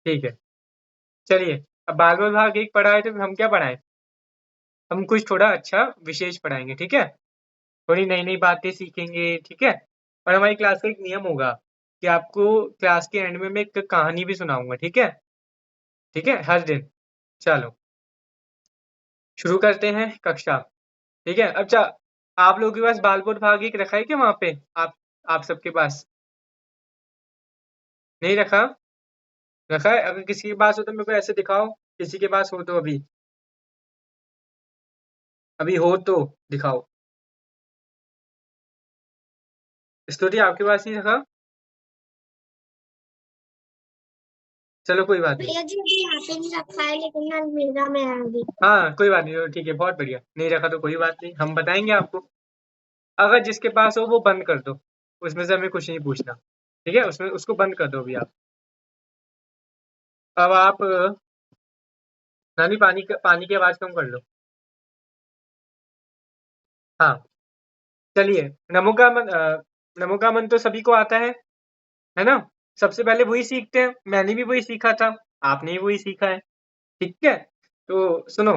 ठीक है, चलिए। अब बाल भाग एक पढ़ा है तो हम क्या पढ़ाएं? हम कुछ थोड़ा अच्छा विशेष पढ़ाएंगे, ठीक है? थोड़ी नई नई बातें सीखेंगे, ठीक है? और हमारी क्लास का एक नियम होगा कि आपको क्लास के एंड में मैं एक कहानी भी सुनाऊंगा, ठीक है? ठीक है, हर दिन। चलो शुरू करते हैं कक्षा। ठीक है, अच्छा, आप लोगों के पास बालबोर्ड भाग एक रखा है क्या वहां पे? आप सबके पास नहीं रखा? रखा है? अगर किसी के पास हो तो मेरे को ऐसे दिखाओ, किसी के पास हो तो अभी अभी हो तो दिखाओ। स्तुति आपके पास नहीं रखा? चलो कोई बात नहीं। भैया जी अभी यहाँ पे नहीं रखा है, लेकिन अलमीरा में है अभी। हाँ कोई बात नहीं, ठीक है, बहुत बढ़िया। नहीं रखा तो कोई बात नहीं, हम बताएंगे आपको। अगर जिसके पास हो वो बंद कर दो, उसमें से हमें कुछ नहीं पूछना, ठीक है? उसमें उसको बंद कर दो अभी आप। अब आप नानी पानी की आवाज कम कर लो। हाँ, चलिए। नमो का मन नमो का मन तो सभी को आता है ना? सबसे पहले वही सीखते हैं, मैंने भी वही सीखा था, आपने भी वही सीखा है, ठीक है? तो सुनो,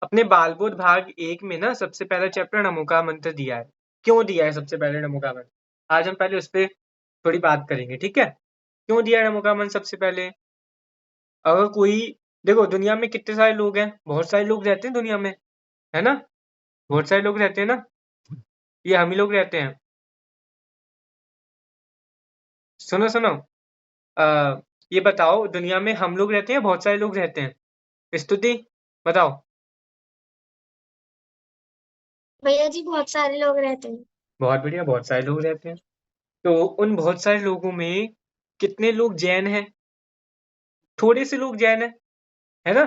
अपने बालबोध भाग एक में ना सबसे पहला चैप्टर नमो का मंत्र दिया है। क्यों दिया है सबसे पहले नमो का मंत्र? आज हम पहले उस पर थोड़ी बात करेंगे, ठीक है? क्यों दिया है नमो का मंत्र सबसे पहले? अगर कोई, देखो दुनिया में कितने सारे लोग हैं, बहुत सारे लोग रहते हैं दुनिया में, है ना? बहुत सारे लोग रहते हैं ना, ये हम ही लोग रहते हैं। सुनो सुनो, आ, ये बताओ, दुनिया में हम लोग रहते हैं, बहुत सारे लोग रहते हैं? स्तुति बताओ। भैया जी बहुत सारे लोग रहते हैं। बहुत बढ़िया, बहुत सारे लोग रहते हैं। तो उन बहुत सारे लोगों में कितने लोग जैन हैं? थोड़े से लोग जैन है ना?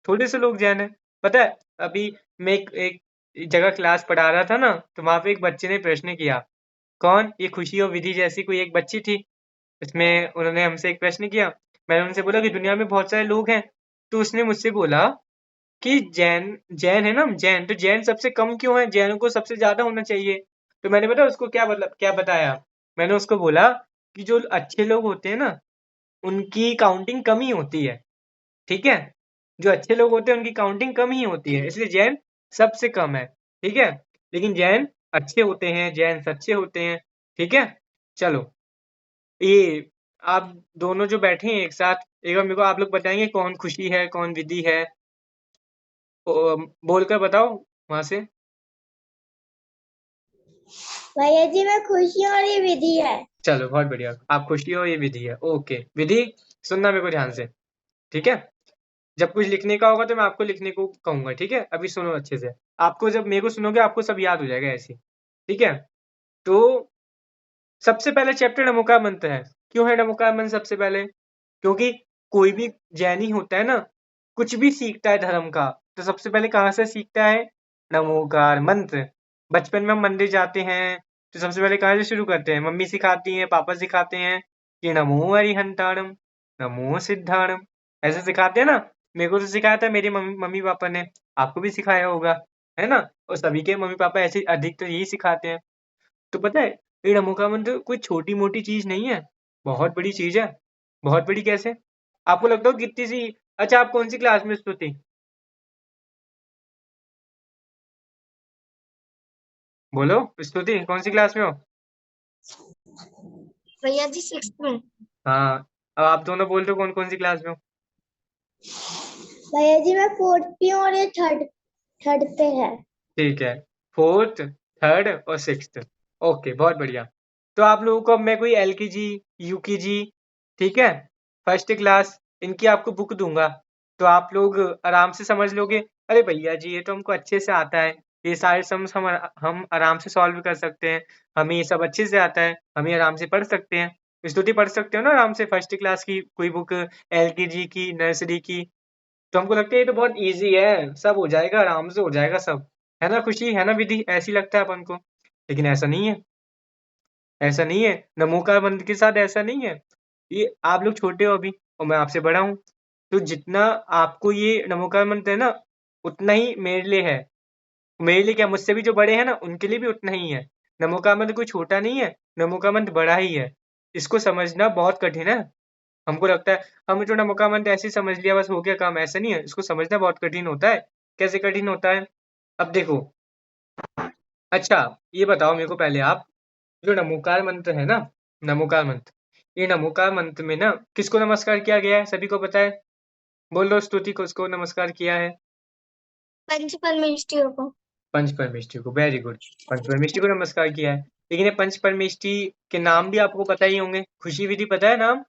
थोड़े से लोग जैन है। पता है, अभी मैं एक जगह क्लास पढ़ा रहा था ना, तो वहां पे एक बच्चे ने प्रश्न किया। कौन? ये खुशी और विधि जैसी कोई एक बच्ची थी, इसमें उन्होंने हमसे एक प्रश्न किया। मैंने उनसे बोला कि दुनिया में बहुत सारे लोग हैं, तो उसने मुझसे बोला कि जैन जैन है ना, जैन तो जैन सबसे कम क्यों है, जैनों को सबसे ज्यादा होना चाहिए। तो मैंने पता उसको क्या मतलब क्या बताया? मैंने उसको बोला कि जो अच्छे लोग होते हैं ना, उनकी काउंटिंग कम ही होती है, ठीक है? जो अच्छे लोग होते हैं उनकी काउंटिंग कम ही होती है, इसलिए जैन सबसे कम है, ठीक है? लेकिन जैन अच्छे होते हैं, जैन सच्चे होते हैं, ठीक है? चलो, ये आप दोनों जो बैठे हैं एक साथ, एक बार मेरे को आप लोग बताएंगे कौन खुशी है कौन विधि है? बोलकर बताओ वहां से। भैया जी मैं खुशी हूँ और ये विधि है। चलो बहुत बढ़िया, आप खुशी हो, ये विधि है। ओके, विधि सुनना मेरे को ध्यान से, ठीक है? जब कुछ लिखने का होगा तो मैं आपको लिखने को कहूंगा, ठीक है? अभी सुनो अच्छे से। आपको जब मेरे को सुनोगे आपको सब याद हो जाएगा ऐसे, ठीक है? तो सबसे पहले चैप्टर नमोकार मंत्र है। क्यों है नमोकार मंत्र सबसे पहले? क्योंकि कोई भी जैनी होता है ना, कुछ भी सीखता है धर्म का, तो सबसे पहले कहाँ से सीखता है? नमोकार मंत्र। बचपन में हम मंदिर जाते हैं तो सबसे पहले कहाँ से शुरू करते हैं? मम्मी सिखाती हैं, पापा सिखाते हैं कि नमो अरिहंताणम, नमो सिद्धाणम, ऐसे सिखाते हैं ना। मेरे को तो सिखाया था मेरे मम्मी मम्मी पापा ने, आपको भी सिखाया होगा, है ना? और सभी के मम्मी पापा ऐसे अधिक तो यही सिखाते हैं। तो पता है, ये नमोका मंत्र कोई छोटी मोटी चीज नहीं है, बहुत बड़ी चीज है। बहुत बड़ी कैसे? आपको लगता हो कितनी सी? अच्छा, आप कौन सी क्लास में स्तुति? बोलो स्तुति, कौन सी क्लास में हो? भैया जी सिक्स में। हाँ, अब आप दोनों बोल दो कौन कौन सी क्लास में हो? भैया जी मैं फोर्थ पे हूँ और ये थर्ड थर्ड पे है। ठीक है, फोर्थ, थर्ड और सिक्स्थ। ओके, बहुत बढ़िया। तो आप लोगों को अब मैं कोई एल के जी, यू के जी, ठीक है, फर्स्ट क्लास, इनकी आपको बुक दूंगा, तो आप लोग आराम से समझ लोगे। अरे भैया जी ये तो हमको अच्छे से आता है, ये सारे सम्स हम आराम से सॉल्व कर सकते हैं, हमें ये सब अच्छे से आता है, हम ये आराम से पढ़ सकते हैं। स्तुति पढ़ सकते हो ना आराम से फर्स्ट क्लास की कोई बुक, एल के जी की, नर्सरी की? तो हमको लगता है ये तो बहुत इजी है, सब हो जाएगा, आराम से हो जाएगा सब, है ना? खुशी है ना विधि? ऐसी लगता है अपन को, लेकिन ऐसा नहीं है। ऐसा नहीं है, नमोकार मंत्र के साथ ऐसा नहीं है। ये आप लोग छोटे हो अभी और मैं आपसे बड़ा हूँ, तो जितना आपको ये नमोकार मंत्र है ना, उतना ही मेरे लिए है। मेरे लिए क्या, मुझसे भी जो बड़े हैं ना उनके लिए भी उतना ही है। नमोकार मंत्र कोई छोटा नहीं है, नमोकार मंत्र बड़ा ही है। इसको समझना बहुत कठिन है। हमको लगता है हमने जो नमोकार मंत्र ऐसे ही समझ लिया बस हो गया काम, ऐसा नहीं है, इसको समझना बहुत कठिन होता है। कैसे कठिन होता है? अब देखो, अच्छा ये बताओ मेरे को पहले आप, जो नमोकार मंत्र है ना, नमोकार मंत्र, ये नमोकार मंत्र में ना किसको नमस्कार किया गया है, सभी को पता है? बोल दो, स्तुति को उसको नमस्कार किया है। पंच परमेष्टियों को। पंच परमेष्ठी को, वेरी गुड। पंच परमेष्ठी को नमस्कार किया है, लेकिन ये पंच परमेष्ठी के नाम भी आपको पता ही होंगे। खुशी विधि पता है नाम?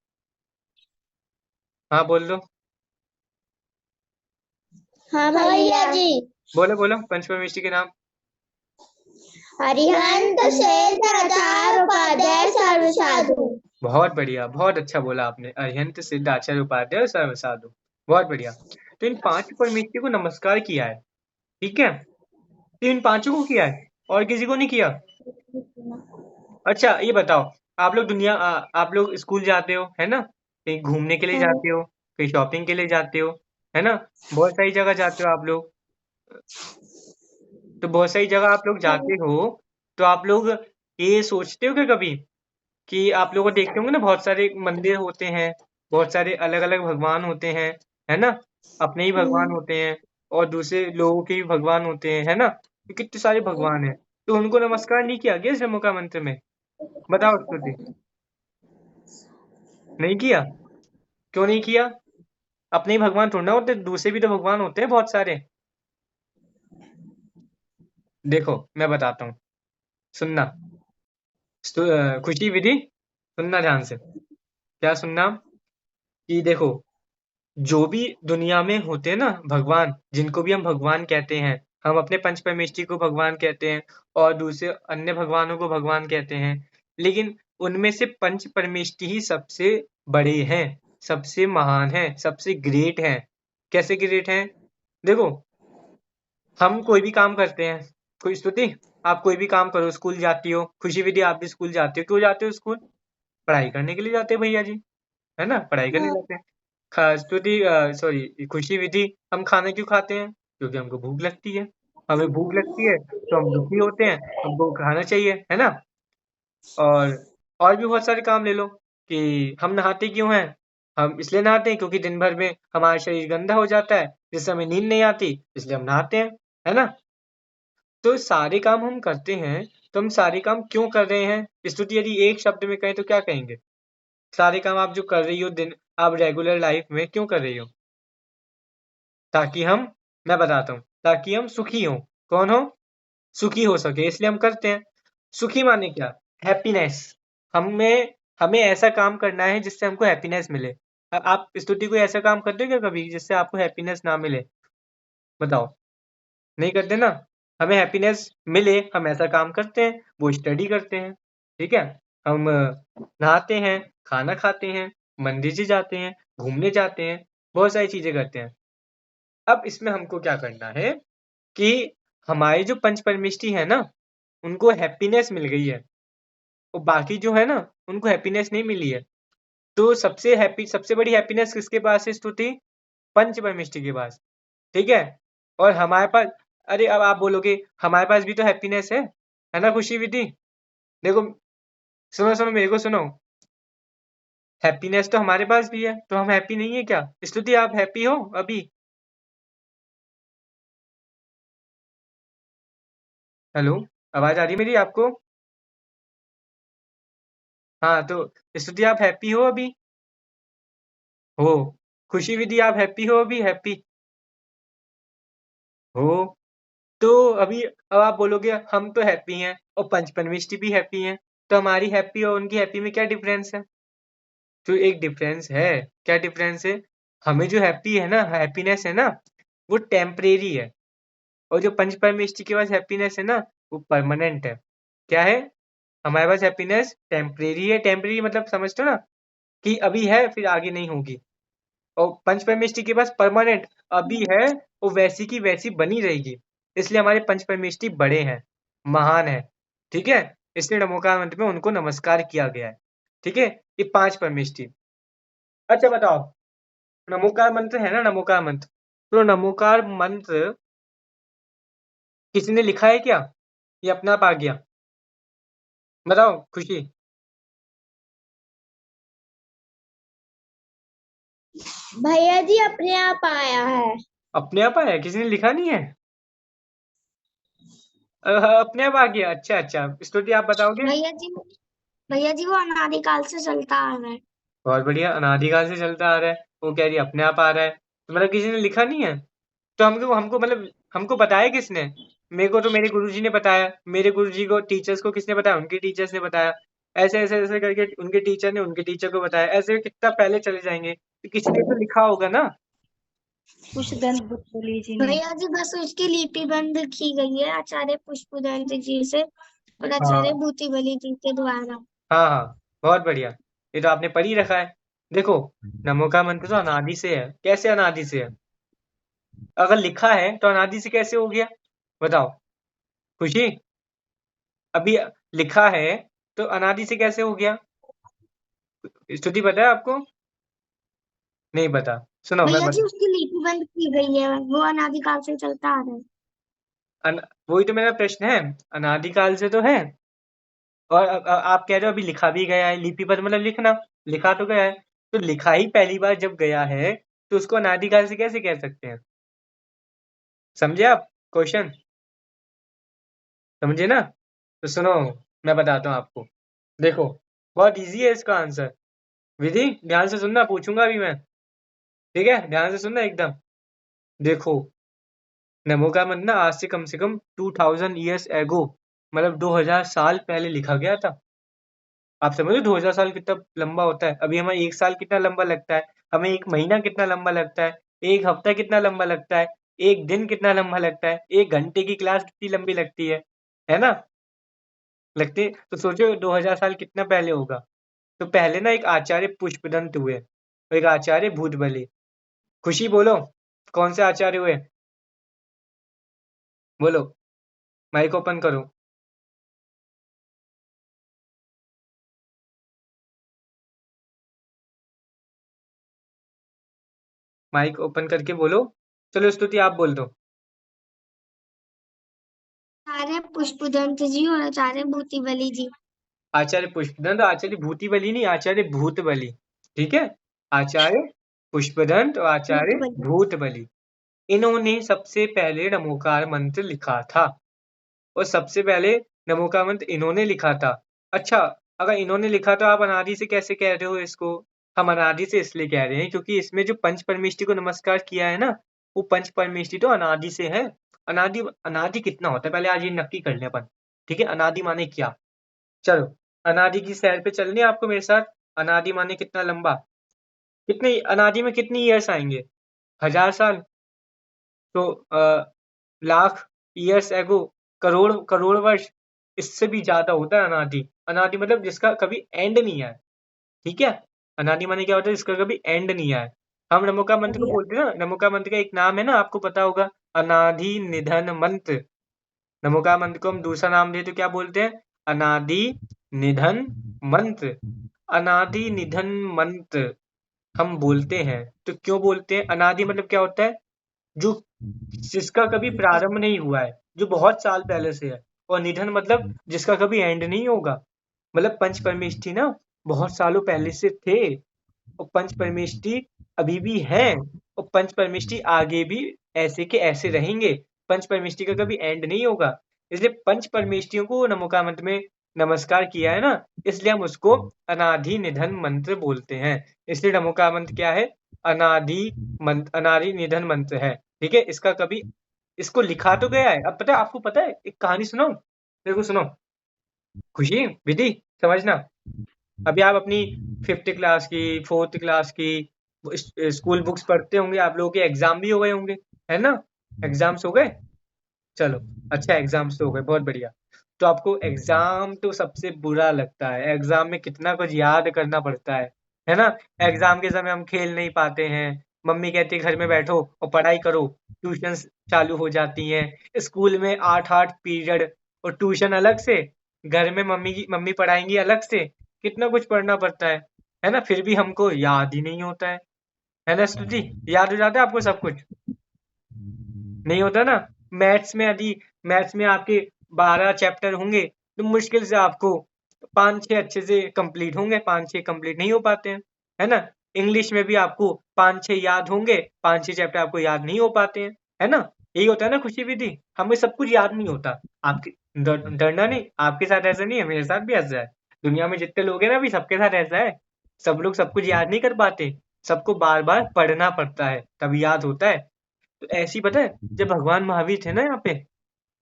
हाँ बोल दो, हाँ भैया जी। बोलो बोलो पंच परमेष्ठी के नाम। अरिहंत शेष आचार्य उपाध्याय सर्व साधु। बहुत बढ़िया, बहुत अच्छा बोला आपने, अरिहंत सिद्ध आचार्य उपाध्याय सर्व साधु, बहुत बढ़िया। तो इन पांच परमेष्ठी को नमस्कार किया है, ठीक है? तो इन पांचों को किया है और किसी को नहीं किया? अच्छा ये बताओ, आप लोग आप लोग स्कूल जाते हो है ना, कहीं घूमने के लिए जाते हो, कहीं शॉपिंग के लिए जाते हो, है ना, बहुत सारी जगह जाते हो आप लोग। तो बहुत सारी जगह आप लोग जाते हो, तो आप लोग ये सोचते हो क्या कभी कि आप लोग को देखते होंगे ना, बहुत सारे मंदिर होते हैं, बहुत सारे अलग अलग भगवान होते हैं, है ना, अपने ही भगवान होते हैं और दूसरे लोगों के भी भगवान होते हैं, है ना, तो कितने सारे भगवान हैं, तो उनको नमस्कार नहीं किया गया इस जम्मू का मंत्र में? बताओ स्तुति, नहीं किया? क्यों नहीं किया? अपने ही भगवान थोड़ा ना होते, दूसरे भी तो भगवान होते हैं बहुत सारे। देखो मैं बताता हूँ, सुनना। खुशी विधि, सुनना ध्यान से। क्या सुनना? कि देखो, जो भी दुनिया में होते हैं ना भगवान, जिनको भी हम भगवान कहते हैं, हम अपने पंच परमेष्ठी को भगवान कहते हैं और दूसरे अन्य भगवानों को भगवान कहते हैं, लेकिन उनमें से पंच परमेष्ठी ही सबसे बड़े हैं, सबसे महान हैं, सबसे ग्रेट हैं। कैसे ग्रेट हैं? देखो, हम कोई भी काम करते हैं, कोई स्तुति, आप कोई भी काम करो, स्कूल जाती हो, खुशी विधि आप भी स्कूल जाते हो, क्यों जाते हो स्कूल? पढ़ाई करने के लिए जाते हैं भैया जी, है ना, पढ़ाई करने जाते हैं। स्तुति, सॉरी, खुशी विधि, हम खाना क्यों खाते हैं? क्योंकि हमको भूख लगती है, हमें भूख लगती है तो हम दुखी होते हैं, हमको खाना चाहिए, है ना। और और भी बहुत सारे काम ले लो, कि हम नहाते क्यों हैं? हम इसलिए नहाते हैं क्योंकि दिन भर में हमारा शरीर गंदा हो जाता है, जिससे हमें नींद नहीं आती, इसलिए हम नहाते हैं, है ना। तो सारे काम हम करते हैं, तो हम सारे काम क्यों कर रहे हैं? स्तुति यदि एक शब्द में कहें तो क्या कहेंगे? सारे काम आप जो कर रही हो दिन, आप रेगुलर लाइफ में क्यों कर रही हो? ताकि हम, मैं बताता हूँ, ताकि हम सुखी हों। कौन हो? सुखी हो सके, इसलिए हम करते हैं। सुखी माने क्या? हैप्पीनेस। हमें हमें ऐसा काम करना है जिससे हमको हैप्पीनेस मिले। आप स्तुति कोई ऐसा काम करते हो क्या कभी जिससे आपको हैप्पीनेस ना मिले? बताओ, नहीं करते ना। हमें हैप्पीनेस मिले, हम ऐसा काम करते हैं, वो स्टडी करते हैं, ठीक है, हम नहाते हैं, खाना खाते हैं, मंदिर जी जाते हैं, घूमने जाते हैं, बहुत सारी चीजें करते हैं। अब इसमें हमको क्या करना है कि हमारी जो पंच परमेष्ठी है ना, उनको हैप्पीनेस मिल गई है और बाकी जो है ना, उनको हैप्पीनेस नहीं मिली है। तो सबसे बड़ी हैप्पीनेस किसके पास है स्तुति? पंच परमेष्ठी के पास, ठीक है। और हमारे पास, अरे अब आप बोलोगे हमारे पास भी तो हैप्पीनेस है ना खुशी विधि? देखो, सुनो सुनो मेरे को सुनो, हैप्पीनेस तो हमारे पास भी है, तो हम हैप्पी नहीं है क्या? स्तुति आप हैप्पी हो अभी? हेलो, आवाज आ रही है मेरी आपको? हाँ तो स्तुति आप हैप्पी हो अभी? हो। खुशी विधि आप हैप्पी हो अभी? हैप्पी हो। तो अभी अब आप बोलोगे हम तो हैप्पी हैं और पंच परमेष्ठी भी हैप्पी हैं, तो हमारी हैप्पी और उनकी हैप्पी में क्या डिफरेंस है? तो एक डिफरेंस है। क्या डिफरेंस है? हमें जो हैप्पी है ना, हैप्पीनेस है ना, वो टेम्परेरी है, और जो पंच परमेष्ठी के पास हैप्पीनेस है ना, वो परमानेंट है। क्या है? हमारे पास हैप्पीनेस टेम्परेरी है, टेम्परेरी मतलब समझते हो ना, कि अभी है फिर आगे नहीं होगी। और पंच परमेष्ठी के पास परमानेंट, अभी है, वो वैसी की वैसी बनी रहेगी। इसलिए हमारे पंच परमेष्ठी बड़े हैं, महान है, ठीक है। इसलिए नमोकार मंत्र में उनको नमस्कार किया गया है, ठीक है। ये पांच परमेष्ठी। अच्छा बताओ, नमोकार मंत्र है ना, नमोकार मंत्र, तो नमोकार मंत्र किसी ने लिखा है क्या, ये अपने आप आ गया? बताओ खुशी। भैया जी अपने आप आया है। अपने आप आया, किसी ने लिखा नहीं है? अपने आप आ गया, अच्छा अच्छा। स्तुति आप बताओगे? भैया जी भैया जी वो अनादिकाल से चलता आ रहा है। बहुत बढ़िया, अनादिकाल से चलता आ रहा है। वो कह रही है अपने आप आ रहा है, तो मतलब किसी ने लिखा नहीं है? तो हमको हमको मतलब हमको बताया किसने? मेरे को तो मेरे गुरुजी ने बताया, मेरे गुरुजी को टीचर्स को किसने बताया? उनके टीचर्स ने बताया। ऐसे ऐसे ऐसे करके उनके टीचर ने उनके टीचर को बताया, ऐसे कितना पहले चले जाएंगे, तो किसी ने तो लिखा होगा ना। पुष्पदंत बुद्धि जी ने। भैया जी बस उसकी लिपि बंद की गई है आचार्य पुष्पदंत जी से और आचार्य हाँ भूतिबली जी के द्वारा। हाँ हाँ, बहुत बढ़िया। ये तो आपने पढ़ ही रखा है। देखो, नमो का मंत्र तो अनादि से है। कैसे अनादि से है? अगर लिखा है तो अनादि से कैसे हो गया? बताओ। खुशी, अभी लिखा है तो अनादि से कैसे हो गया? स्तुति पता है आपको? नहीं पता? सुनो मैं भैया जी बता। उसकी लिपि बंद की गई है वो अनादिकाल से चलता आ रहा है। वही तो मेरा प्रश्न है। अनादिकाल से तो है, और आप कह रहे हो अभी लिखा भी गया है। लिपिबद्ध मतलब लिखना, लिखा तो गया है। तो लिखा ही पहली बार जब गया है, तो उसको अनादिकाल से कैसे कह सकते हैं? समझे आप क्वेश्चन? समझे ना? तो सुनो, मैं बताता हूँ आपको। देखो, बहुत इजी है इसका आंसर। विधि, ध्यान से सुनना, पूछूंगा अभी मैं। ठीक है, ध्यान से सुनना एकदम। देखो, नमो का मतलब ना आज से कम 2000 ईयर्स एगो, मतलब 2000 साल पहले लिखा गया था। आप समझो 2000 साल कितना लंबा होता है। अभी हमें एक साल कितना लंबा लगता है, हमें एक महीना कितना लंबा लगता है, एक हफ्ता कितना लंबा लगता है, एक दिन कितना लंबा लगता है, एक घंटे की क्लास कितनी लंबी लगती है ना? लगती है। तो सोचो 2000 साल कितना पहले होगा। तो पहले ना एक आचार्य पुष्पदंत हुए और एक आचार्य भूतबली। खुशी बोलो, कौन से आचार्य हुए? बोलो, माइक ओपन करो। माइक ओपन करके बोलो। चलो स्तुति आप बोल दो। आचार्य पुष्पदंत जी और आचार्य भूतिबली जी। आचार्य पुष्पदंत, आचार्य भूतिबली नहीं, आचार्य भूतबली। ठीक है, आचार्य पुष्पदंत और आचार्य भूतबली। भूतबली। इन्होंने सबसे पहले नमोकार मंत्र लिखा था, और सबसे पहले नमोकार मंत्र इन्होंने लिखा था। अच्छा, अगर इन्होंने लिखा तो आप अनादि से कैसे कह रहे हो इसको? हम अनादि से इसलिए कह रहे हैं क्योंकि इसमें जो पंच परमेष्टि को नमस्कार किया है ना, वो पंच परमेष्टि तो अनादि से है। अनादि, अनादि कितना होता है पहले आज ये नक्की कर लें अपन। ठीक है, अनादि माने क्या? चलो, अनादि की सैर पे चलनी है आपको मेरे साथ। अनादि माने कितना लंबा, कितने अनादि में कितनी ईयर्स आएंगे? 1000 साल। तो लाख ईयर्स एगो, करोड़ करोड़ वर्ष, इससे भी ज्यादा होता है अनादि। अनादि मतलब जिसका कभी एंड नहीं है। ठीक है, अनादि माने क्या होता है? जिसका कभी एंड नहीं है। हम नमोका मंत्र को बढ़िया। बोलते हैं ना, नमोका मंत्र का एक नाम है ना, आपको पता होगा, अनादि निधन मंत्र। नमोका मंत्र को हम दूसरा नाम दें तो क्या बोलते हैं? अनादि निधन मंत्र। अनादि निधन मंत्र हम बोलते हैं तो क्यों बोलते हैं? अनादि मतलब क्या होता है? जो जिसका कभी प्रारंभ नहीं हुआ है, जो बहुत साल पहले से है। और निधन मतलब जिसका कभी एंड नहीं होगा। मतलब पंच परमेष्ठी ना बहुत सालों पहले से थे, और पंच परमेष्ठी अभी भी हैं, और पंच परमेष्ठी आगे भी ऐसे के ऐसे रहेंगे। पंच परमेष्ठी का कभी एंड नहीं होगा। इसलिए पंच परमेष्ठियों को नमोका मंत्र में नमस्कार किया है ना, इसलिए हम उसको अनादि निधन मंत्र बोलते हैं। इसलिए नमोका मंत्र क्या है? अनादि मंत्र, अनादि निधन मंत्र है। ठीक है, इसका कभी, इसको लिखा तो गया है। अब पता है आपको? पता है, एक कहानी सुनाऊं? देखो सुनो, खुशी, विधि, समझना। अभी आप अपनी 5th क्लास की, 4th क्लास की स्कूल बुक्स पढ़ते होंगे। आप लोगों के एग्जाम भी हो गए होंगे, है ना? एग्जाम्स हो गए? चलो, अच्छा, एग्जाम्स तो हो गए, बहुत बढ़िया। तो आपको एग्जाम तो सबसे बुरा लगता है। एग्जाम में कितना कुछ याद करना पड़ता है ना? एग्जाम के समय हम खेल नहीं पाते हैं। मम्मी कहती है घर में बैठो और पढ़ाई करो। ट्यूशन चालू हो जाती हैं। स्कूल में 8 8 पीरियड, और ट्यूशन अलग से। घर में मम्मी पढ़ाएंगी अलग से। कितना कुछ पढ़ना पड़ता है ना? फिर भी हमको याद ही नहीं होता है ना स्तुति? याद हो जाता है आपको सब कुछ? नहीं होता ना? मैथ्स में यदि मैथ्स में आपके 12 चैप्टर होंगे, तो मुश्किल से आपको 5 6 अच्छे से कंप्लीट होंगे, 5 6 कंप्लीट नहीं हो पाते हैं, है ना? इंग्लिश में भी आपको 5-6 याद होंगे, 5-6 चैप्टर आपको याद नहीं हो पाते हैं, है ना? यही होता है ना खुशी विधि, हमें सब कुछ याद नहीं होता। आपकी डरना नहीं, आपके साथ ऐसा नहीं है, मेरे साथ भी ऐसा है। दुनिया में जितने लोग हैं ना, अभी सबके साथ ऐसा है। सब लोग सब कुछ याद नहीं कर पाते, सबको बार-बार पढ़ना पड़ता है, तभी याद होता है। तो ऐसे ही पता है, जब भगवान महावीर थे ना यहाँ पे,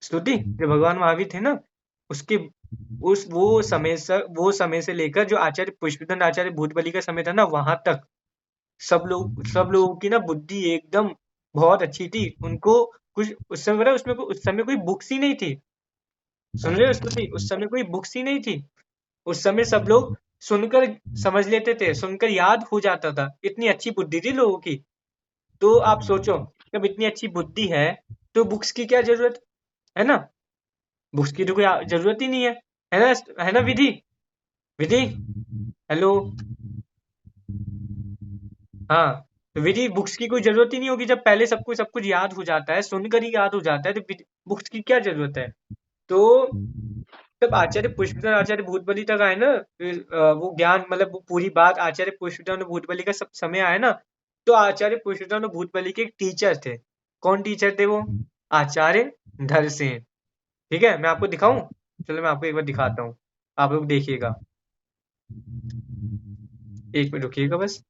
स्तुति, जब भगवान महावीर थे ना, उसके उस वो समय से लेकर जो आचार्य पुष्पदंत आचार्य भूतबली का समय था ना, वहां तक सब लोगों की ना बुद्धि एकदम बहुत अच्छी थी। उनको कुछ उस समय पता है, उसमें उस समय कोई बुक्स ही नहीं थी। सुन रहे हो स्तुति? उस समय कोई बुक्स ही नहीं थी। उस समय सब लोग सुनकर समझ लेते थे, सुनकर याद हो जाता था। इतनी अच्छी बुद्धि थी लोगों की। तो आप सोचो, जब इतनी अच्छी बुद्धि है तो बुक्स की क्या जरूरत, है ना? बुक्स की तो कोई जरूरत ही नहीं है, है ना? है ना विधि? विधि, हेलो? हाँ, तो विधि, बुक्स की कोई जरूरत ही नहीं होगी। जब पहले सबको सब कुछ याद हो जाता है, सुनकर ही याद हो जाता है, तो बुक्स की क्या जरूरत है? तो जब आचार्य पुष्पदंत आचार्य भूतबली तक आए ना, फिर वो ज्ञान मतलब वो पूरी बात आचार्य पुष्पदंत भूतबली का सब समय आया ना, तो आचार्य पुष्पदंत भूतबली के एक टीचर थे। कौन टीचर थे वो? आचार्य धरसेन। ठीक है, मैं आपको दिखाऊं? चलो मैं आपको एक बार दिखाता हूँ, आप लोग देखिएगा। एक मिनट रुकिएगा बस।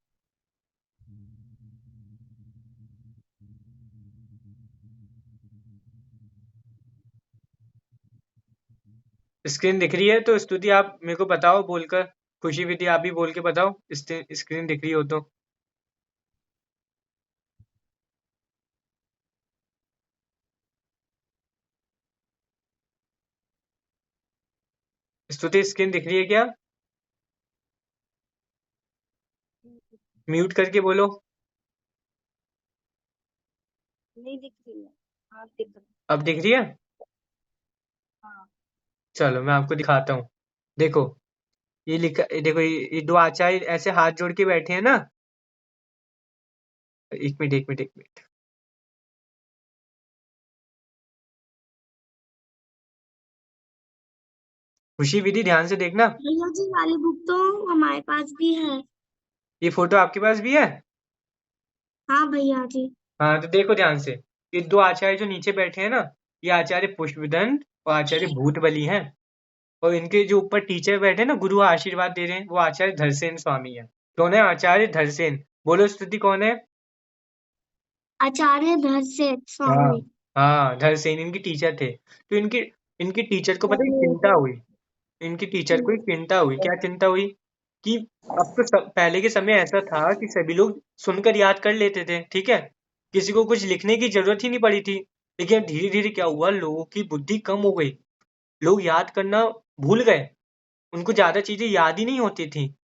स्क्रीन दिख रही है तो स्तुति आप मेरे को बताओ बोलकर, खुशी विधि आप भी बोल के बताओ, स्क्रीन दिख रही हो तो। स्तुति स्क्रीन दिख रही है क्या? म्यूट करके बोलो। नहीं दिख रही है। हाँ दिख रही अब दिख रही है? है। हाँ। चलो मैं आपको दिखाता हूँ। देखो, ये लिखा, देखो ये दो आचार्य ऐसे हाथ जोड़ के बैठे हैं ना। एक मिनट एक मिनट एक मिनट। खुशी विधि ध्यान से देखना। भैया जी वाली बुक तो हमारे पास भी है। ये फोटो आपके पास भी है? हाँ भैया जी। हाँ तो देखो ध्यान से, ये दो आचार्य जो नीचे बैठे हैं ना, ये आचार्य पुष्पदंत और आचार्य भूतबली हैं। और इनके जो ऊपर टीचर बैठे हैं ना, गुरु आशीर्वाद दे रहे हैं, वो आचार्य धरसेन स्वामी है। कौन है आचार्य धरसेन? बोलो स्तुति, कौन है? आचार्य धरसेन हाँ, स्वामी। हाँ धरसेन इनकी टीचर थे। तो इनकी इनकी टीचर को पता है चिंता हुई, इनकी टीचर को एक चिंता हुई। क्या चिंता हुई? कि अब तो पहले के समय ऐसा था कि सभी लोग सुनकर याद कर लेते थे, ठीक है, किसी को कुछ लिखने की जरूरत ही नहीं पड़ी थी। लेकिन धीरे धीरे क्या हुआ, लोगों की बुद्धि कम हो गई, लोग याद करना भूल गए, उनको ज्यादा चीजें याद ही नहीं होती थी।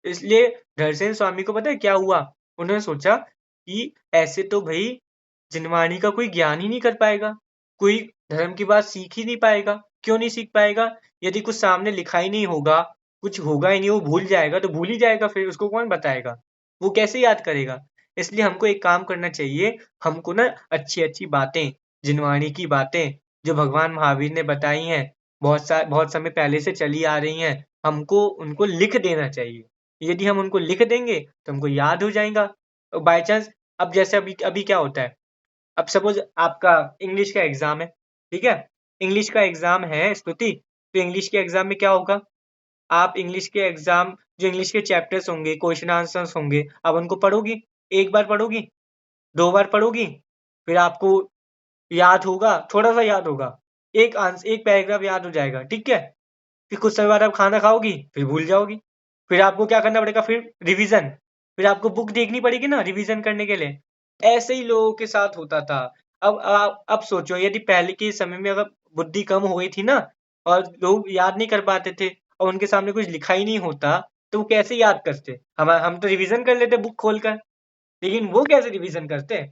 इसलिए धरसेन स्वामी को पता है क्या हुआ, उन्होंने सोचा कि ऐसे तो भाई जिनवाणी का कोई ज्ञान ही नहीं कर पाएगा, कोई धर्म की बात सीख ही नहीं पाएगा। क्यों नहीं सीख पाएगा? यदि कुछ सामने लिखा ही नहीं होगा, कुछ होगा ही नहीं, वो भूल जाएगा तो भूल ही जाएगा, फिर उसको कौन बताएगा, वो कैसे याद करेगा? इसलिए हमको एक काम करना चाहिए, हमको ना अच्छी अच्छी बातें, जिनवाणी की बातें जो भगवान महावीर ने बताई हैं, बहुत समय पहले से चली आ रही हैं, हमको उनको लिख देना चाहिए। यदि हम उनको लिख देंगे तो हमको याद हो जाएगा। बाय चांस, अब जैसे अभी अभी क्या होता है, अब सपोज आपका इंग्लिश का एग्जाम है, ठीक है, इंग्लिश का एग्जाम है स्तुति, तो इंग्लिश के एग्जाम में क्या होगा, आप इंग्लिश के एग्जाम, जो इंग्लिश के चैप्टर्स होंगे, क्वेश्चन आंसर्स होंगे, आप उनको पढ़ोगी, एक बार पढ़ोगी, दो बार पढ़ोगी, फिर आपको याद होगा, थोड़ा सा याद होगा, एक पैराग्राफ याद हो जाएगा, ठीक है, फिर कुछ समय बाद आप खाना खाओगी, फिर भूल जाओगी, फिर आपको क्या करना पड़ेगा, फिर रिवीजन, फिर आपको बुक देखनी पड़ेगी ना रिवीजन करने के लिए। ऐसे ही लोगों के साथ होता था। अब सोचो, यदि पहले के समय में अगर बुद्धि कम हो गई थी ना, और लोग याद नहीं कर पाते थे, और उनके सामने कुछ लिखा ही नहीं होता, तो वो कैसे याद करते? हम तो रिवीजन कर लेते बुक खोलकर, लेकिन वो कैसे रिवीजन करते?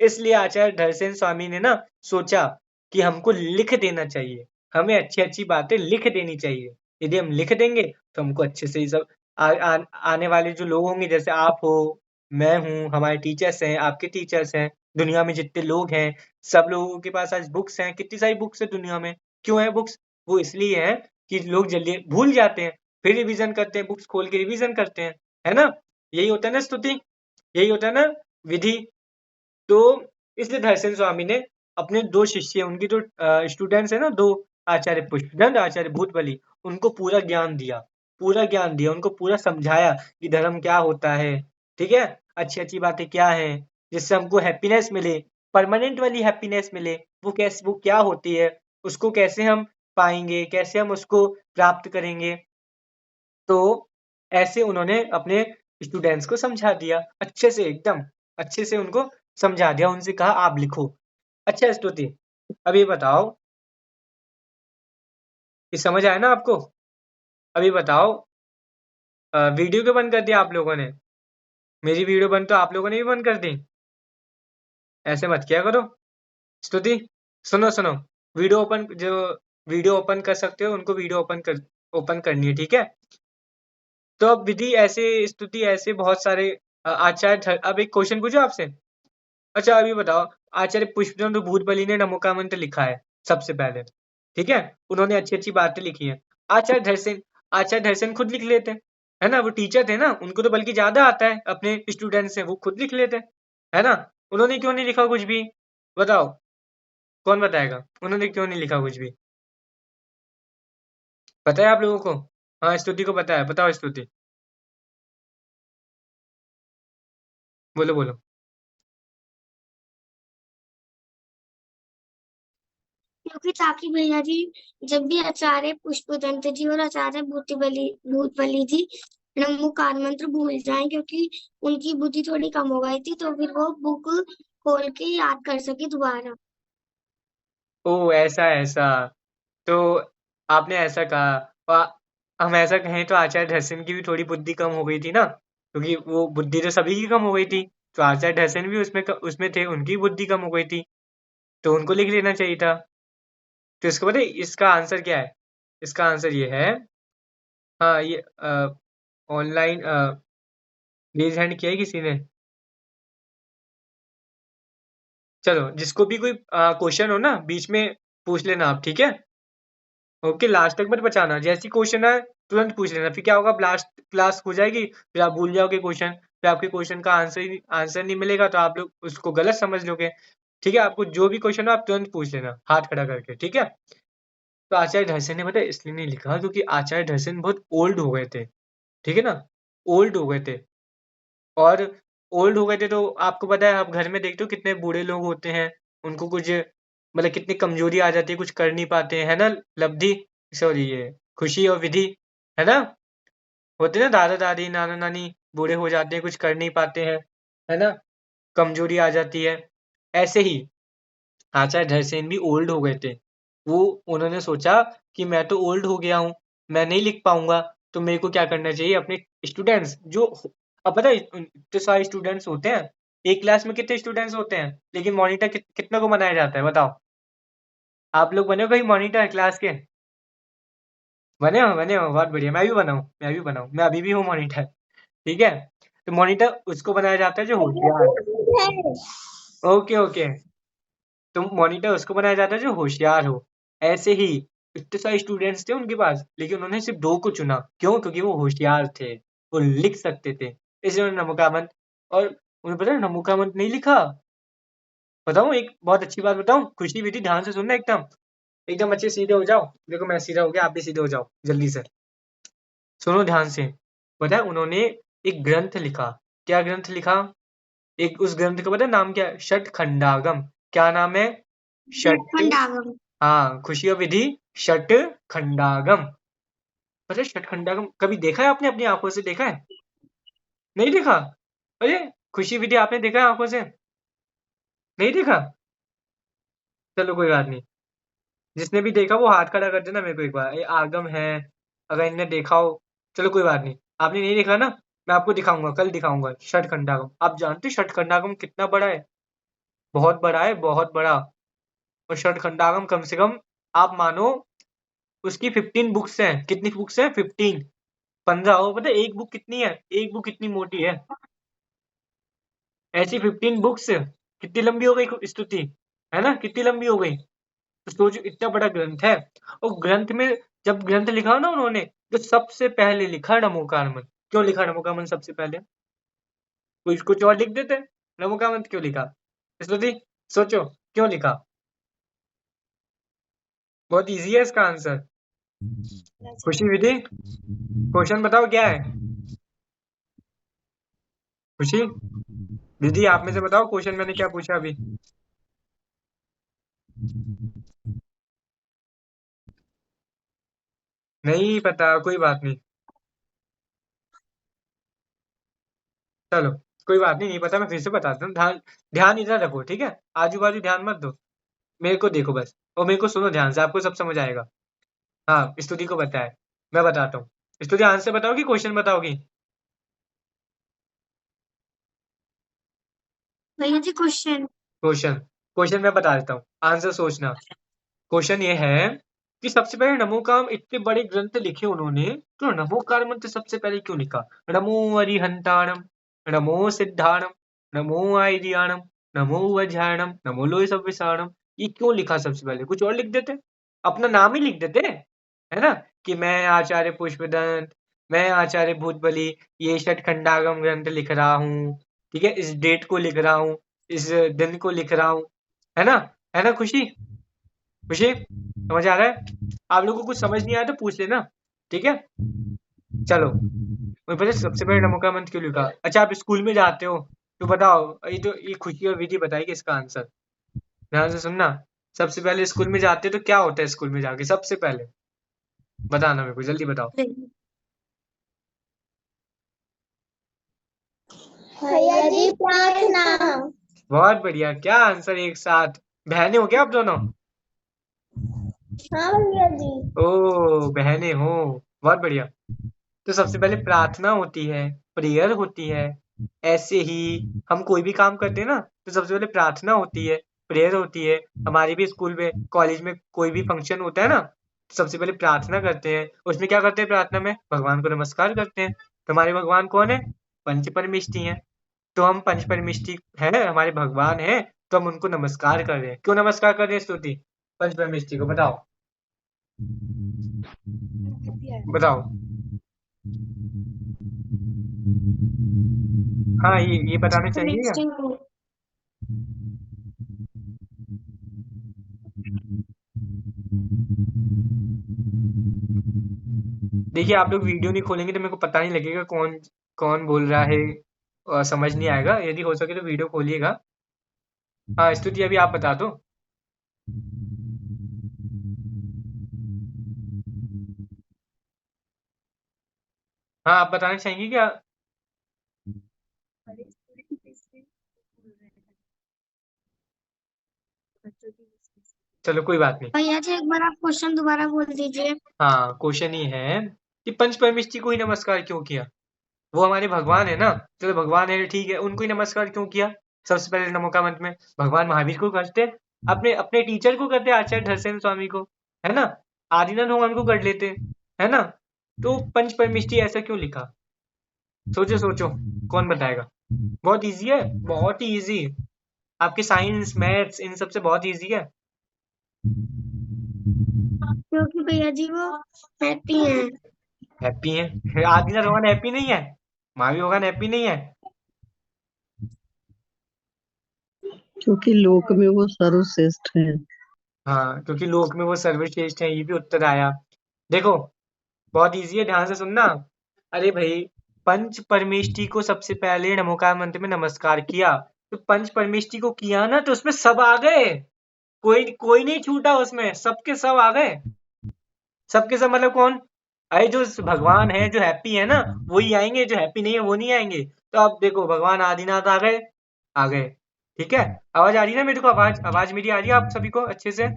इसलिए आचार्य धरसेन स्वामी ने ना सोचा कि हमको लिख देना चाहिए, हमें अच्छी-अच्छी बातें लिख देनी चाहिए। यदि हम लिख देंगे तो हमको अच्छे से ये सब आने वाले जो लोग होंगे, जैसे आप हो, मैं हूँ, हमारे टीचर्स हैं, आपके टीचर्स हैं, दुनिया में जितने लोग हैं, सब लोगों के पास आज बुक्स हैं। कितनी सारी बुक्स है दुनिया में। क्यों है बुक्स? वो इसलिए है कि लोग जल्दी भूल जाते हैं, फिर रिवीजन करते हैं, बुक्स खोल के रिवीजन करते हैं, है ना? यही होता है ना स्तुति, यही होता है ना विधि। तो इसलिए धरसेन स्वामी ने अपने 2 शिष्य, उनकी जो स्टूडेंट्स है ना, 2, आचार्य पुष्पदंत, आचार्य भूतबली, उनको पूरा ज्ञान दिया, उनको पूरा समझाया कि धर्म क्या होता है, ठीक है? अच्छी-अच्छी बातें क्या हैं, जिससे हमको हैप्पीनेस मिले, परमानेंट वाली हैप्पीनेस मिले, वो क्या होती है, उसको कैसे हम पाएँगे, कैसे हम उसको प्राप्त करेंगे। तो ऐसे उन्होंने अपने स्टूडेंट्स को समझा दिया, अच्छे से एकदम, अच्छे से उनको समझा दिया, उनसे कहा आप लिखो। अच्छा स्तुति, अब ये बताओ, ये समझ आया ना आपको? अभी बताओ, वीडियो क्यों बंद कर दिया आप लोगों ने? मेरी वीडियो बंद तो आप लोगों ने भी बंद कर दी। ऐसे मत किया करो। स्तुति, सुनो, वीडियो ओपन, जो वीडियो ओपन कर सकते हो उनको वीडियो ओपन करनी है, ठीक है? तो अब विधि ऐसे, स्तुति ऐसे बहुत सारे अब एक क्वेश्चन पूछो आपसे। अच्छा अभी बताओ, आचार्य पुष्पचंद्र भूतबली ने नमोका मंत्र लिखा है सबसे पहले, ठीक है? उन्होंने अच्छी-अच्छी बातें लिखी हैं। आचार्य धरसेन खुद लिख लेते, है ना? वो टीचर थे ना, उनको तो बल्कि ज़्यादा आता है अपने स्टूडेंट से, वो खुद लिख लेते, है ना? उन्होंने क्यों नहीं लिखा कुछ भी? बताओ, कौन बताएगा? उन्होंने क्यों नहीं लिखा कुछ भी? पता है आप लोगों को? हाँ, स्तुति को पता है, बताओ स्तुति। बोलो। क्योंकि ताकि भैया जी जब भी आचार्य पुष्पदंत जी और आचार्य भूतबली जी नमोकार मंत्र भूल जाएं, क्योंकि उनकी बुद्धि थोड़ी कम हो गई थी, तो फिर वो बुक खोल के याद कर सके दोबारा। ओह! ऐसा। तो आपने ऐसा कहा, हम ऐसा कहें तो आचार्य धर्सन की भी थोड़ी बुद्धि कम हो गई थी ना, क्योंकि वो बुद्धि तो सभी की कम हो गई थी, तो आचार्य धर्सन भी उसमें थे, उनकी बुद्धि कम हो गई थी, तो उनको लिख लेना चाहिए था। तो इसको पता है इसका आंसर क्या है? इसका आंसर ये है, हाँ ये ऑनलाइन रेज हैंड किया है किसी ने? चलो, जिसको भी कोई क्वेश्चन हो ना, बीच में पूछ लेना आप, ठीक है? ओके, लास्ट तक मत बचाना, जैसे ही क्वेश्चन आए तुरंत पूछ लेना, फिर क्या होगा, लास्ट क्लास हो जाएगी, फिर आप भूल जाओगे क्वेश्चन, फिर आपके क्वेश्चन का आंसर नहीं मिलेगा, तो आप लोग उसको गलत समझ लोगे, ठीक है? आपको जो भी क्वेश्चन हो आप तुरंत पूछ लेना, हाथ खड़ा करके, ठीक है? तो आचार्य धर्सन ने, पता है इसलिए नहीं लिखा क्योंकि आचार्य धर्सन बहुत ओल्ड हो गए थे, ठीक है ना? ओल्ड हो गए थे, और ओल्ड हो गए थे, तो आपको पता है, आप घर में देखते हो कितने बूढ़े लोग होते हैं, उनको कुछ मतलब कितनी कमजोरी आ जाती है, कुछ कर नहीं पाते हैं, है ना? लब्धि, सॉरी ये खुशी और विधि, है ना? होते हैं ना, दादा दादी नाना नानी बूढ़े हो जाते हैं, कुछ कर नहीं पाते हैं, है ना? कमजोरी आ जाती है। ऐसे ही आचार्य धरसेन भी ओल्ड हो गए थे। वो उन्होंने सोचा कि मैं तो ओल्ड हो गया हूँ, मैं नहीं लिख पाऊंगा, तो मेरे को क्या करना चाहिए, अपने स्टूडेंट्स जो, अब पता है इतने सारे स्टूडेंट्स होते हैं, एक क्लास में कितने स्टूडेंट्स होते हैं, लेकिन मॉनिटर कितना को बनाया जाता है, बताओ? आप लोग बने हो कहीं मॉनिटर क्लास के? बने हो, बहुत बढ़िया, मैं भी बनाऊँ, मैं अभी भी हूँ मॉनिटर, ठीक है? तो मॉनिटर उसको बनाया जाता है जो होशियार है। ओके ओके, तो मॉनिटर उसको बनाया जाता है जो होशियार हो। ऐसे ही इतने सारे स्टूडेंट्स थे उनके पास, लेकिन उन्होंने सिर्फ 2 को चुना, क्यों? क्योंकि वो होशियार थे, वो लिख सकते थे, इसलिए उन्होंने नमोकामंत, और उन्हें पता है नमोकामंत नहीं लिखा। बताऊं एक बहुत अच्छी बात बताऊं, खुशी विधि, ध्यान से सुनना, एकदम एकदम अच्छे सीधे हो जाओ, देखो मैं सीधा हो गया, आप भी सीधे हो जाओ जल्दी से, सुनो ध्यान से। पता है उन्होंने एक ग्रंथ लिखा, क्या ग्रंथ लिखा? एक उस ग्रंथ का पता है नाम क्या है? षट खंडागम। क्या नाम है? षट, खंडागम। हाँ, खुशी और विधि, षट खंडागम। पता है षट खंडागम कभी देखा है आपने, अपनी आंखों से देखा है? नहीं देखा? अरे, खुशी विधि आपने देखा है आंखों से? नहीं देखा? चलो कोई बात नहीं, जिसने भी देखा वो हाथ खड़ा कर देना मेरे को एक बार, ये आगम है, अगर इनने देखा हो। चलो कोई बात नहीं, आपने नहीं देखा ना, मैं आपको दिखाऊंगा, कल दिखाऊंगा षट खंडागम। आप जानते हो षट खंडागम कितना बड़ा है? बहुत बड़ा है, बहुत बड़ा। और षट खंडागम कम से कम, आप मानो, उसकी 15 बुक्स हैं, कितनी बुक्स हैं? 15, 15, और पता है एक बुक कितनी है? एक बुक कितनी मोटी है? ऐसी 15 बुक्स, कितनी लंबी हो गई स्तुति, है ना? कितनी लंबी हो गई? तो सोचो इतना बड़ा ग्रंथ है, और ग्रंथ में, जब ग्रंथ लिखा ना उन्होंने, तो सबसे पहले लिखा नमोकार मंत्र। क्यों लिखा नमोकार मंत्र सबसे पहले? कुछ और लिख देते, नमोकामंत्र क्यों लिखा? स्तुति, सोचो क्यों लिखा? बहुत इजी है इसका आंसर। खुशी विधि, क्वेश्चन बताओ क्या है? खुशी दीदी, आप में से बताओ क्वेश्चन मैंने क्या पूछा अभी? नहीं पता, कोई बात नहीं। चलो कोई बात नहीं, नहीं पता, मैं फिर से बताता हूँ। ध्यान ध्यान इधर रखो, ठीक है? आजू बाजू ध्यान मत दो, मेरे को देखो बस, और मेरे को सुनो ध्यान से, आपको सब समझ आएगा। हाँ, स्तुति को पता है, मैं बताता हूँ। स्तुति आंसर बताओगी, क्वेश्चन बताओगी? भैया जी क्वेश्चन। क्वेश्चन क्वेश्चन मैं बता देता हूँ, आंसर सोचना। क्वेश्चन ये है कि सबसे पहले नमोकाम इतने बड़े ग्रंथ लिखे उन्होंने, तो नमोकार मंत्र सबसे पहले क्यों लिखा? नमो अरिहंताणम, नमो सिद्धाणम, नमो आयरियाणम, नमो वज्रायणम, नमो लोय सव्यसाणम। ये क्यों लिखा सबसे पहले? कुछ और लिख देते, अपना नाम ही लिख देते, है ना? कि मैं आचार्य पुष्पदंत, मैं आचार्य भूतबली, ये षटखंडागम ग्रंथ लिख रहा हूँ, ठीक है, इस डेट को लिख रहा हूँ, इस दिन को लिख रहा हूँ, है ना? है ना खुशी? खुशी समझ आ रहा है? आप लोगों को कुछ समझ नहीं आया तो पूछ लेना, ठीक है? चलो, मुझे पता है सबसे पहले नमो का मंत्र क्यों लिखा। अच्छा, आप स्कूल में जाते हो तो बताओ, ये खुशी और विधि बताएगी इसका आंसर। ध्यान से सुनना। सबसे पहले स्कूल में जाते हो तो क्या होता है स्कूल में जाके सबसे पहले? बताना मेरे को, जल्दी बताओ। भैया जी प्रार्थना। बहुत बढ़िया, क्या आंसर एक साथ। बहने हो क्या आप दोनों? हाँ भैया जी। ओ बहने हो, बहुत बढ़िया। तो सबसे पहले प्रार्थना होती है, प्रेयर होती है। ऐसे ही हम कोई भी काम करते हैं ना, तो सबसे पहले प्रार्थना होती है, प्रेयर होती है। हमारे भी स्कूल में, कॉलेज में कोई भी फंक्शन होता है ना, तो सबसे पहले प्रार्थना करते हैं। उसमें क्या करते हैं? प्रार्थना में भगवान को नमस्कार करते हैं। तो हमारे भगवान कौन है? पंच परमेष्टि हैं। तो हम पंच परमेष्टि है, हमारे भगवान है, तो हम उनको नमस्कार कर रहे हैं। क्यों नमस्कार कर रहे हैं स्तुति पंच परमेष्टि को? बताओ बताओ। हाँ, ये बताना चाहिए क्या? नेक्स्ट को। देखिए, आप लोग वीडियो नहीं खोलेंगे तो मेरे को पता नहीं लगेगा कौन कौन बोल रहा है, और समझ नहीं आएगा। यदि हो सके तो वीडियो खोलिएगा। हाँ स्तुति, अभी आप बता दो। हाँ, आप बताना चाहेंगे क्या? चलो कोई बात नहीं। भैया जी एक बार आप क्वेश्चन दोबारा बोल दीजिए। हाँ, क्वेश्चन ये है कि पंच परमेष्टि को ही नमस्कार क्यों किया? वो हमारे भगवान है ना। चलो भगवान है, ठीक है, उनको ही नमस्कार क्यों किया सबसे पहले नमोका मंत्र में? भगवान महावीर को करते, अपने अपने टीचर को करते, आचार्य धरसेन स्वामी को, है ना? आदिनाथ भगवान को कर लेते, है ना? तो पंच परमेष्टि ऐसा क्यों लिखा? सोचो सोचो, कौन बताएगा? बहुत इजी है, बहुत ही इजी। आपके साइंस मैथ्स इन सब से बहुत इजी है। क्योंकि भैया जी वो हैप्पी हैं। हैप्पी है? आदिनाथ भगवान हैप्पी नहीं है? महावीर भगवान हैप्पी नहीं है? क्योंकि लोक में वो सर्वश्रेष्ठ हैं। हाँ, क्योंकि लोक में वो सर्वश्रेष्ठ है, ये भी उत्तर आया। देखो, बहुत इजी है, ध्यान से सुनना। अरे भाई, पंच परमेष्टि को सबसे पहले नमोकार मंत्र में नमस्कार किया, तो पंच परमेष्टि को किया ना, तो उसमें सब आ गए। कोई कोई नहीं छूटा उसमें, सबके सब आ गए। सबके सब मतलब कौन? अरे जो भगवान है, जो हैप्पी है ना, वही आएंगे, जो हैप्पी नहीं है वो नहीं आएंगे। तो अब देखो, भगवान आदिनाथ आ गए, आ गए। ठीक है, आवाज आ रही है ना मेरे को? आवाज आवाज मेरी आ रही है आप सभी को अच्छे से?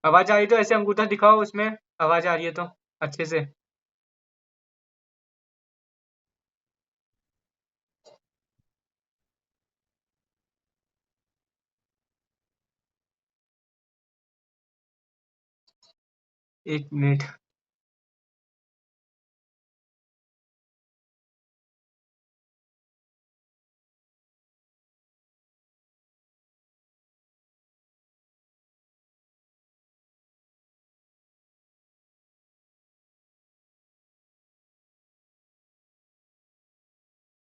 आवाज आ रही तो ऐसे अंगूठा दिखाओ उसमें, आवाज आ रही है तो अच्छे से। एक मिनट।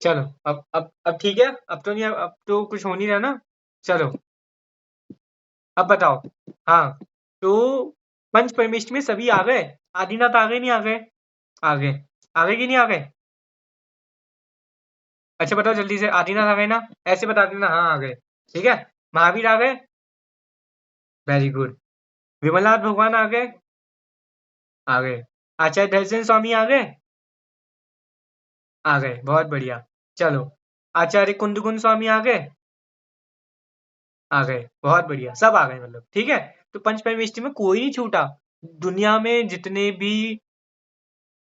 चलो अब ठीक है, अब तो नहीं, अब तो कुछ हो नहीं रहा ना। चलो अब बताओ। हाँ, तो पंच परमेष्ठ में सभी आ गए? आदिनाथ आ गए नहीं आ गए? आ गए। आ गए कि नहीं आ गए? अच्छा बताओ जल्दी से, आदिनाथ आ गए ना? ऐसे बता देना हाँ आ गए। ठीक है। महावीर आ गए? Very good. विमलनाथ भगवान आ गए? आ गए। आचार्य दर्शन स्वामी आ गए? आ गए, बहुत बढ़िया। चलो, आचार्य कुंदकुंद स्वामी आ गए? आ गए, बहुत बढ़िया, सब आ गए मतलब। ठीक है, तो पंच परमेष्ठी में कोई नहीं छूटा। दुनिया में जितने भी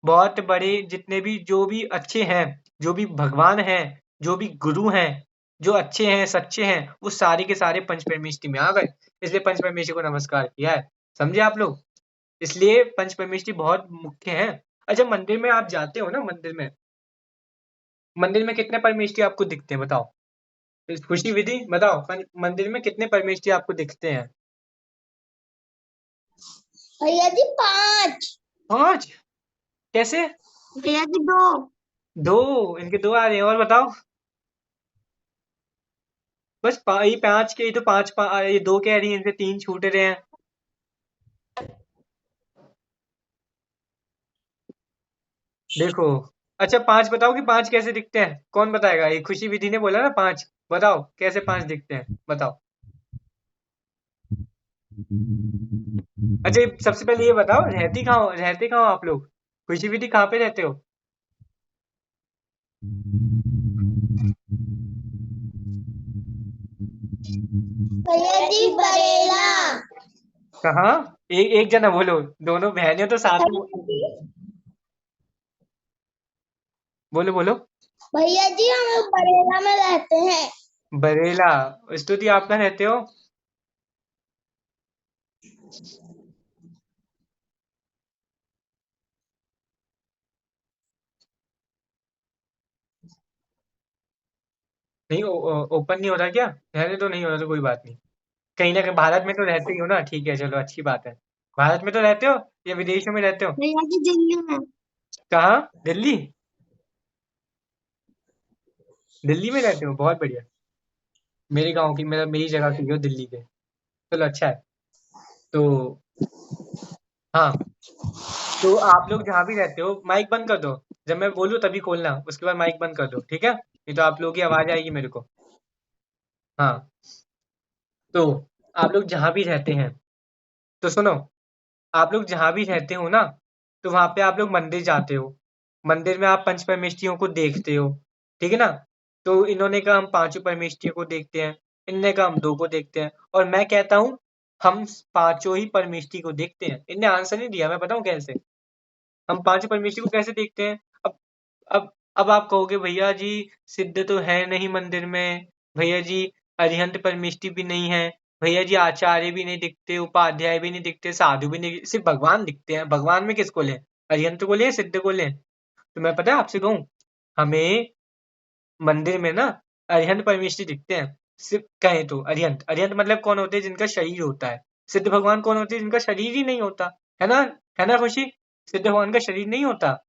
बहुत बड़े, जितने भी जो भी अच्छे हैं, जो भी भगवान हैं, जो भी गुरु हैं, जो अच्छे हैं सच्चे हैं, वो सारे के सारे पंच परमेष्ठी में आ गए। इसलिए पंच परमेष्ठी को नमस्कार किया है। समझे आप लोग? इसलिए पंच परमेष्ठी बहुत मुख्य है। अच्छा, मंदिर में आप जाते हो ना, मंदिर में कितने परमेष्ठी आपको दिखते हैं बताओ? खुशी विधि बताओ, मंदिर में कितने परमेष्ठी आपको दिखते हैं? भैया जी 5। 5? कैसे? भैया जी 2। 2? इनके 2 आ रहे हैं, और बताओ। बस ये 5 के, ये तो 5 ये 2 कह रही है, इनसे 3 छूट रहे हैं। देखो, अच्छा 5 बताओ कि 5 कैसे दिखते हैं, कौन बताएगा? ये खुशी विधि ने बोला ना 5, बताओ कैसे 5 दिखते हैं, बताओ। अच्छा, सबसे पहले ये बताओ, रहते कहाँ हो आप लोग? खुशी विधि कहाँ पे रहते हो? भैया जी बरेला। कहाँ? एक जना बोलो, दोनों बहनें तो साथ में बोलो बोलो। भैया जी हम बरेला में रहते हैं। बरेला। स्तुति आप कहाँ रहते हो? नहीं, ओपन नहीं हो रहा क्या? रहने तो, नहीं हो रहा तो कोई बात नहीं। कहीं ना कहीं भारत में तो रहते ही हो ना, ठीक है चलो अच्छी बात है। भारत में तो रहते हो या विदेशों में रहते हो? भैया जी दिल्ली में। कहाँ? दिल्ली? दिल्ली में रहते हो, बहुत बढ़िया। मेरे गांव की, मेरी जगह की हो, दिल्ली के। चलो अच्छा है। तो हाँ, तो आप लोग जहाँ भी रहते हो माइक बंद कर दो। जब मैं बोलूँ तभी खोलना, उसके बाद माइक बंद कर दो, ठीक है? नहीं तो आप लोगों की आवाज आएगी मेरे को। हाँ, तो आप लोग जहाँ भी रहते हैं, तो सुनो, आप लोग जहाँ भी रहते हो ना, तो वहाँ पे आप लोग मंदिर जाते हो। मंदिर में आप पंच परमेष्ठियों को देखते हो, ठीक है ना? तो इन्होंने कहा हम पांचों परमेष्ठियों को देखते हैं, इनने कहा हम 2 को देखते हैं, और मैं कहता हूँ हम पांचों ही परमेष्ठि को देखते हैं। इनने आंसर नहीं दिया, मैं बताऊं कैसे? हम पांचों परमेष्ठि को कैसे देखते हैं? अब अब अब आप कहोगे भैया जी सिद्ध तो है नहीं मंदिर में, भैया जी अरिहंत परमेष्टि भी नहीं है, भैया जी आचार्य भी नहीं दिखते, उपाध्याय भी नहीं दिखते, साधु भी नहीं, सिर्फ भगवान दिखते हैं। भगवान में किसको लें? अरिहंत को लें, सिद्ध को लें? तो मैं पता है आपसे कहूँ, हमें मंदिर में ना अरिहंत परमेष्टि दिखते हैं। सिर्फ कहें तो अरिहंत, अरिहंत मतलब कौन होते हैं? जिनका शरीर होता है। सिद्ध भगवान कौन होते हैं? जिनका शरीर ही नहीं होता। है ना? है ना खुशी? सिद्ध भगवान का शरीर नहीं होता।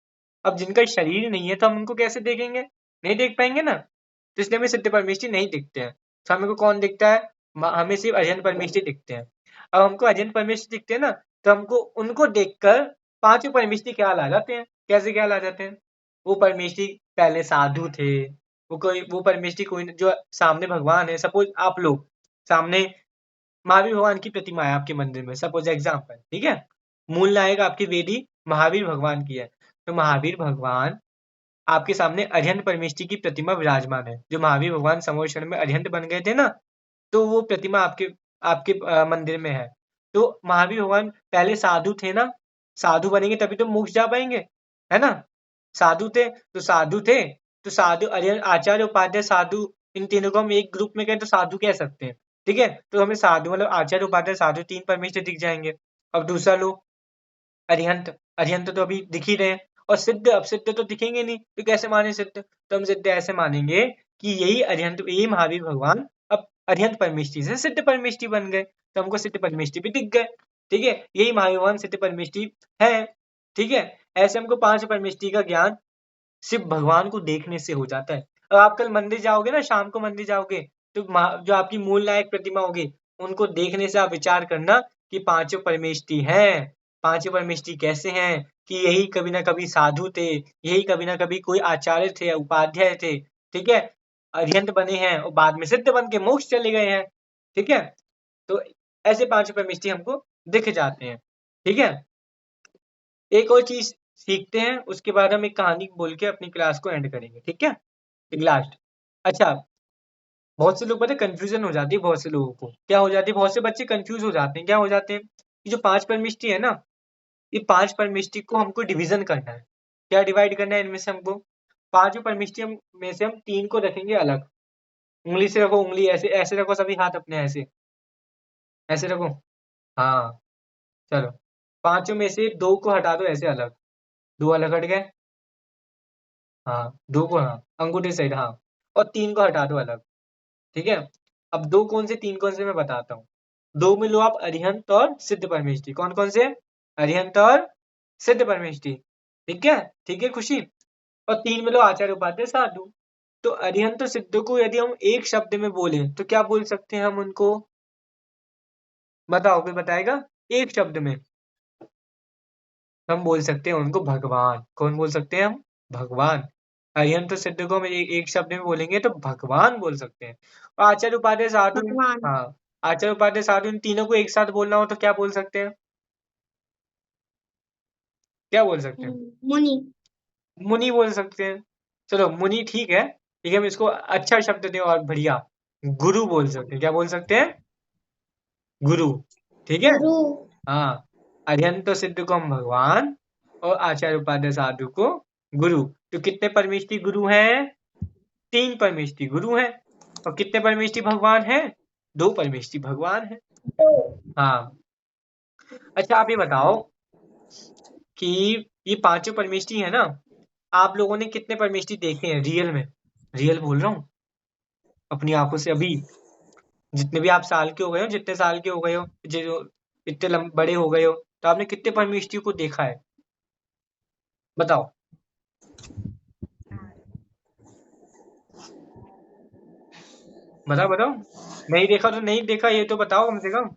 अब जिनका शरीर नहीं है तो हम उनको कैसे देखेंगे? नहीं देख पाएंगे ना। तो इसलिए हमें सिद्ध परमेष्ठी नहीं दिखते हैं। तो हमें को कौन दिखता है? हमें सिर्फ अजंत परमेष्ठी दिखते हैं। अब हमको अजंत परमेष्ठी दिखते हैं ना, तो हमको उनको देखकर पांचों परमेष्ठी ख्याल आ जाते हैं। कैसे ख्याल आ जाते हैं? वो परमेष्ठी पहले साधु थे, वो परमेष्ठी कोई जो सामने भगवान है, सपोज आप लोग सामने महावीर भगवान की प्रतिमा है आपके मंदिर में, सपोज एग्जाम्पल, ठीक है? मूल नायक आपकी वेदी महावीर भगवान की है, तो महावीर भगवान आपके सामने अरिहंत परमेष्ठी की प्रतिमा विराजमान है। जो महावीर भगवान समोषण में अरिहंत बन गए थे ना, तो वो प्रतिमा आपके आपके मंदिर में है। तो महावीर भगवान पहले साधु थे ना, साधु बनेंगे तभी तो मोक्ष जा पाएंगे, है ना? साधु थे तो साधु थे, तो साधु अरिहंत, आचार्य उपाध्याय साधु, इन तीनों को हम एक ग्रुप में कहें तो साधु कह सकते हैं। ठीक है, तो हमें साधु मतलब आचार्य उपाध्याय साधु 3 परमेष्ठी दिख जाएंगे। अब दूसरा लो, अरिहंत, अरिहंत तो अभी दिख ही रहे हैं। और सिद्ध, अब सिद्ध तो दिखेंगे नहीं, तो कैसे माने सिद्ध? तो हम सिद्ध ऐसे मानेंगे कि यही अरिहंत, यही महावीर भगवान अब अरिहंत परमेष्ठी से सिद्ध परमेष्ठी बन गए, तो हमको सिद्ध परमेष्ठी भी दिख गए। ठीक है, यही महावीर भगवान सिद्ध परमेष्ठी है। ठीक है, ऐसे हमको 5 परमेष्ठी का ज्ञान सिर्फ भगवान को देखने से हो जाता है। और आप कल मंदिर जाओगे ना, शाम को मंदिर जाओगे, तो जो आपकी मूल नायक प्रतिमा होगी, उनको देखने से आप विचार करना कि पांचों परमेष्टि हैं। पांचों परमेष्टि कैसे हैं कि यही कभी ना कभी साधु थे, यही कभी ना कभी कोई आचार्य थे, उपाध्याय थे, ठीक है, अरिहंत बने हैं और बाद में सिद्ध बन के मोक्ष चले गए हैं, ठीक है। तो ऐसे पांचों परमेष्टि हमको दिख जाते हैं, ठीक है। एक और चीज सीखते हैं, उसके बाद हम एक कहानी बोल के अपनी क्लास को एंड करेंगे, ठीक है। लास्ट, अच्छा, बहुत से लोग पता है कंफ्यूजन हो जाती है, बहुत से लोगों को क्या हो जाती है, बहुत से बच्चे कंफ्यूज हो जाते हैं, क्या हो जाते हैं, ये जो पांच परमिष्टि है ना, ये पांच परमिष्टि को हमको डिवीजन करना है। क्या डिवाइड करना है इनमें से हमको, पांचों परमिष्टि में से हम तीन को रखेंगे अलग। उंगली से रखो, उंगली ऐसे ऐसे रखो, सभी हाथ अपने ऐसे ऐसे रखो, हाँ, चलो, पांचों में से दो को हटा दो ऐसे अलग, दो अलग हट गए, हाँ, दो को, हाँ, अंगूठे साइड, हाँ, और तीन को हटा दो अलग, ठीक है। अब दो कौन से तीन कौन से मैं बताता हूँ। दो में लो आप अरिहंत और सिद्ध परमेष्टि, कौन कौन से, अरिहंत और सिद्ध परमेष्टि, ठीक है, ठीक है खुशी। और तीन में लो आचार्य उपाध्याय साधु। तो अरिहंत और सिद्ध को यदि हम एक शब्द में बोले तो क्या बोल सकते हैं हम उनको, बताओ, कोई बताएगा, एक शब्द में हम बोल सकते हैं उनको भगवान। कौन बोल सकते हैं हम, भगवान। अरिहंत और सिद्ध को हम एक शब्द में बोलेंगे तो भगवान बोल सकते हैं। और आचार्य उपाध्याय साधु, भगवान। हाँ, आचार्य उपाध्याय साधु, इन तीनों को एक साथ बोलना हो तो क्या बोल सकते हैं, क्या बोल सकते हैं, मुनि। मुनि बोल सकते हैं। चलो मुनि ठीक है, लेकिन हम इसको अच्छा शब्द दें और बढ़िया, गुरु बोल सकते हैं। क्या बोल सकते हैं, गुरु, ठीक है। गुरु। हाँ, अरिहंत और सिद्ध को हम भगवान और आचार्य उपाध्याय साधु को गुरु। तो कितने परमेष्टि गुरु हैं, तीन परमेष्टि गुरु हैं। और कितने परमेष्टि भगवान हैं, दो परमेष्टि भगवान हैं। हाँ, अच्छा आप ये बताओ कि ये पांचों परमेष्टि है ना, आप लोगों ने कितने परमेष्टि देखे हैं रियल में, रियल बोल रहा हूँ, अपनी आंखों से अभी, जितने भी आप साल के हो गए हो, जितने साल के हो गए हो, जो इतने बड़े हो गए हो, तो आपने कितने परमेष्टि को देखा है, बताओ, बताओ बताओ। नहीं देखा तो नहीं देखा, ये तो बताओ कम से कम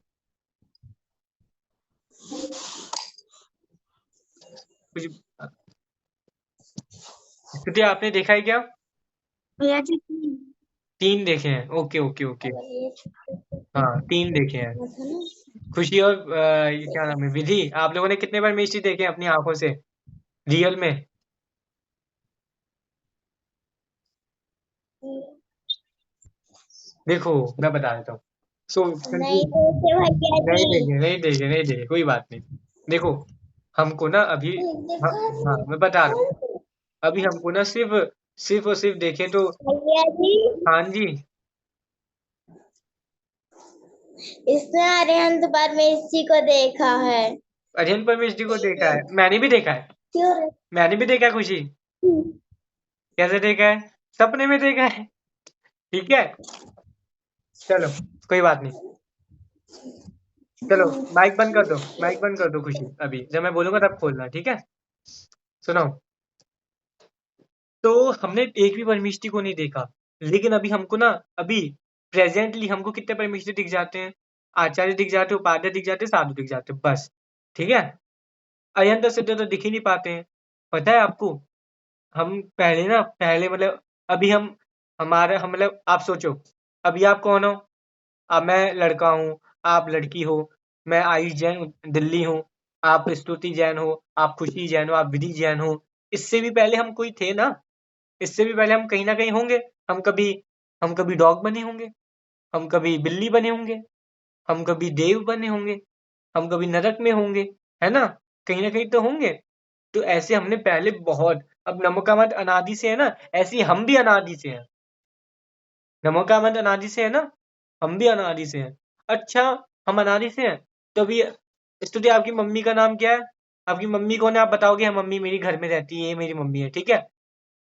कुछ। स्थिति आपने देखा है क्या, भैया जी, तीन देखे हैं, ओके ओके ओके, हाँ तीन देखे हैं। खुशी और ये क्या नाम है, विधि, आप लोगों ने कितने बार मिर्ची देखे हैं अपनी आंखों से, रियल में, देखो मैं बता देता हूँ। सो नहीं देखे भैया नहीं जी। देखे, नहीं देखे, नहीं देखे, कोई बात नहीं। देखो हमको ना अभी, हाँ, हाँ मैं बता रहा हूँ, अभी हमको ना सिर्फ सिर्फ और सिर्फ देखे तो, भैया जी, हाँ जी, इसने अरिहंत परमेष्ठी को देखा है। अरिहंत परमेश जी को देखा है, मैंने भी देखा है, क्यों? मैंने भी देखा है खुशी, कैसे देखा है, सपने में देखा है, ठीक है। चलो कोई बात नहीं, चलो माइक बंद कर दो, माइक बंद कर दो खुशी, अभी जब मैं बोलूंगा तब खोलना, ठीक है। सुनो, तो हमने एक भी परमिष्टि को नहीं देखा, लेकिन अभी हमको ना, अभी प्रेजेंटली हमको कितने परमिष्टि दिख जाते हैं, आचार्य दिख जाते हैं, उपाध्याय दिख जाते हैं, साधु दिख जाते हैं, बस, ठीक है। अयंत सिद्ध तो दिख ही नहीं पाते हैं। पता है आपको, हम पहले ना, पहले मतलब अभी हम मतलब आप सोचो, अभी आप कौन हो, अब मैं लड़का हूँ, आप लड़की हो, मैं आयुष जैन दिल्ली हूँ, आप स्तुति जैन हो, आप खुशी जैन हो, आप विधि जैन हो। इससे भी पहले हम कोई थे ना, इससे भी पहले हम कहीं ना कहीं होंगे। हम कभी हम कभी डॉग बने होंगे, हम कभी बिल्ली बने होंगे, हम कभी देव बने होंगे, हम कभी नरक में होंगे, है ना, कहीं ना कहीं तो होंगे। तो ऐसे हमने पहले बहुत, अब नमो का मत अनादि से है ना, ऐसे ही हम भी अनादि से हैं। नमो का मत अनादि से है ना, हम भी अनादि से हैं। अच्छा, हम अनादि से हैं, तो अभी स्तुति आपकी मम्मी का नाम क्या है, आपकी मम्मी कौन है, आप बताओगे हाँ मम्मी मेरी घर में रहती है, ये मेरी मम्मी है, ठीक है।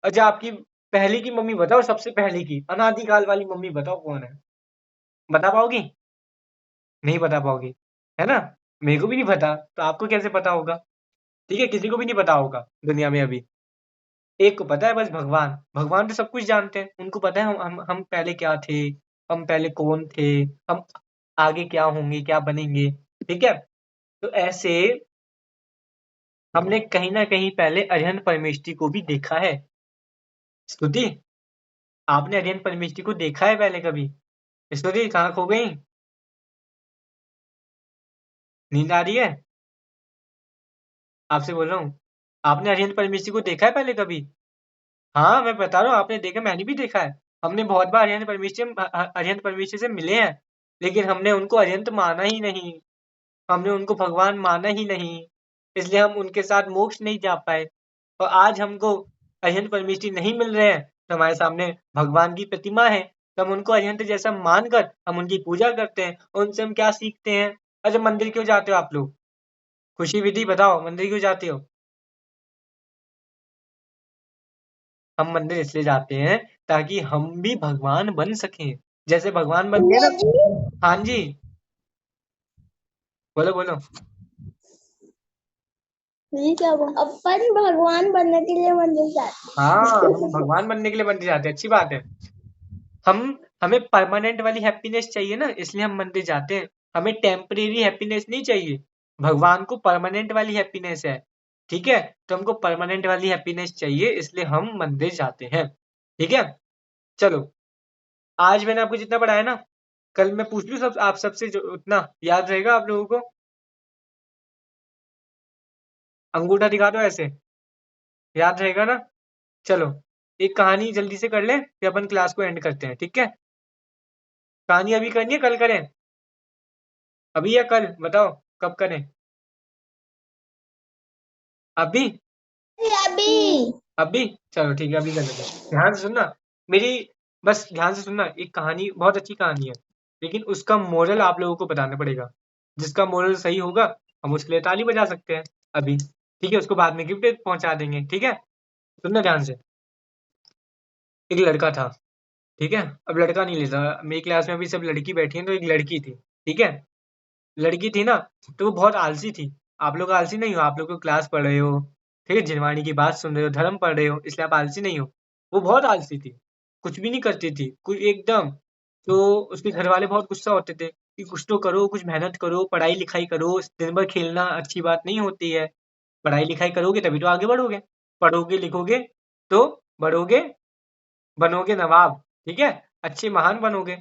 अच्छा आपकी पहले की मम्मी बताओ, सबसे पहले की अनादिकाल वाली मम्मी बताओ कौन है, बता पाओगी, नहीं बता पाओगी, है ना। मेरे को भी नहीं पता, तो आपको कैसे पता होगा, ठीक है, किसी को भी नहीं पता होगा दुनिया में अभी। एक को पता है बस भगवान। भगवान तो सब कुछ जानते हैं, उनको पता है हम पहले क्या थे, हम पहले कौन थे, हम आगे क्या होंगे, क्या बनेंगे। ठीक है, तो ऐसे हमने कहीं ना कहीं पहले अरिहंत परमेष्ठी को भी देखा है। स्तुति, आपने अरिहंत परमेष्ठी को देखा है पहले कभी? स्तुति कहाँ खो गई? नींद आ रही है? आपसे बोल रहा हूँ, आपने अरिहंत परमेष्ठी को देखा है पहले कभी? हाँ, मैं बता रहा हूँ, आपने देखा, मैंने भी देखा है। हमने बहुत बार अरिहंत परमेष्ठी से मिले हैं, लेकिन हमने उनको अरिहंत माना ही नहीं, हमने उनको भगवान माना ही नहीं, इसलिए हम उनके साथ मोक्ष नहीं जा पाए। और आज हमको अरिहंत परमेष्ठी नहीं मिल रहे हैं, तो हमारे सामने भगवान की प्रतिमा है, तो हम उनको अरिहंत जैसा मानकर हम उनकी पूजा करते हैं। और उनसे हम क्या सीखते हैं? अच्छा, मंदिर क्यों जाते हो आप लोग? खुशी विधि बताओ, मंदिर क्यों जाते हो? हम मंदिर इसलिए जाते हैं ताकि हम भी भगवान बन सकें, जैसे भगवान बन गए ना। हाँ जी, बोलो बोलो। ये क्या हुआ? अपन भगवान बनने के लिए मंदिर जाते हाँ, हम भगवान बनने के लिए मंदिर जाते हैं, अच्छी बात है। हम हमें परमानेंट वाली हैप्पीनेस चाहिए ना, इसलिए हम मंदिर जाते हैं। हमें टेम्परेरी हैप्पीनेस नहीं चाहिए, भगवान को परमानेंट वाली हैप्पीनेस है। ठीक है, तो हमको परमानेंट वाली हैप्पीनेस चाहिए, इसलिए हम मंदिर जाते हैं। ठीक है, चलो, आज मैंने आपको जितना पढ़ाया ना, कल मैं पूछ लूँ सब, आप सबसे जो उतना याद रहेगा आप लोगों को? अंगूठा दिखा दो ऐसे, याद रहेगा ना? चलो, एक कहानी जल्दी से कर लें, फिर अपन क्लास को एंड करते हैं। ठीक है, कहानी अभी करनी है कल करें? अभी या कल बताओ, कब करें? अभी? अभी। अभी चलो ठीक है, अभी कर लेते हैं। ध्यान से सुनना मेरी, बस ध्यान से सुनना। एक कहानी बहुत अच्छी कहानी है, लेकिन उसका मोरल आप लोगों को बताना पड़ेगा। जिसका मोरल सही होगा हम उसके लिए ताली बजा सकते हैं अभी। ठीक है, उसको बाद में गिफ्ट पहुंचा देंगे। ठीक है, सुनना ध्यान से। एक लड़का था, ठीक है? अब लड़का नहीं लेता, मेरी क्लास में अभी सब लड़की बैठी हैं, तो एक लड़की थी। ठीक है, लड़की थी ना, तो वो बहुत आलसी थी। आप लोग आलसी नहीं हो, आप लोग तो क्लास पढ़ रहे हो, ठीक है, जिनवाणी की बात सुन रहे हो, धर्म पढ़ रहे हो, इसलिए आप आलसी नहीं हो। वो बहुत आलसी थी, कुछ भी नहीं करती थी, कुछ एकदम। तो उसके घर वाले बहुत गुस्सा होते थे कि कुछ तो करो, कुछ मेहनत करो, पढ़ाई लिखाई करो, दिन भर खेलना अच्छी बात नहीं होती है। पढ़ाई लिखाई करोगे तभी तो आगे बढ़ोगे, पढ़ोगे लिखोगे तो बढ़ोगे, बनोगे नवाब। ठीक है, अच्छे महान बनोगे।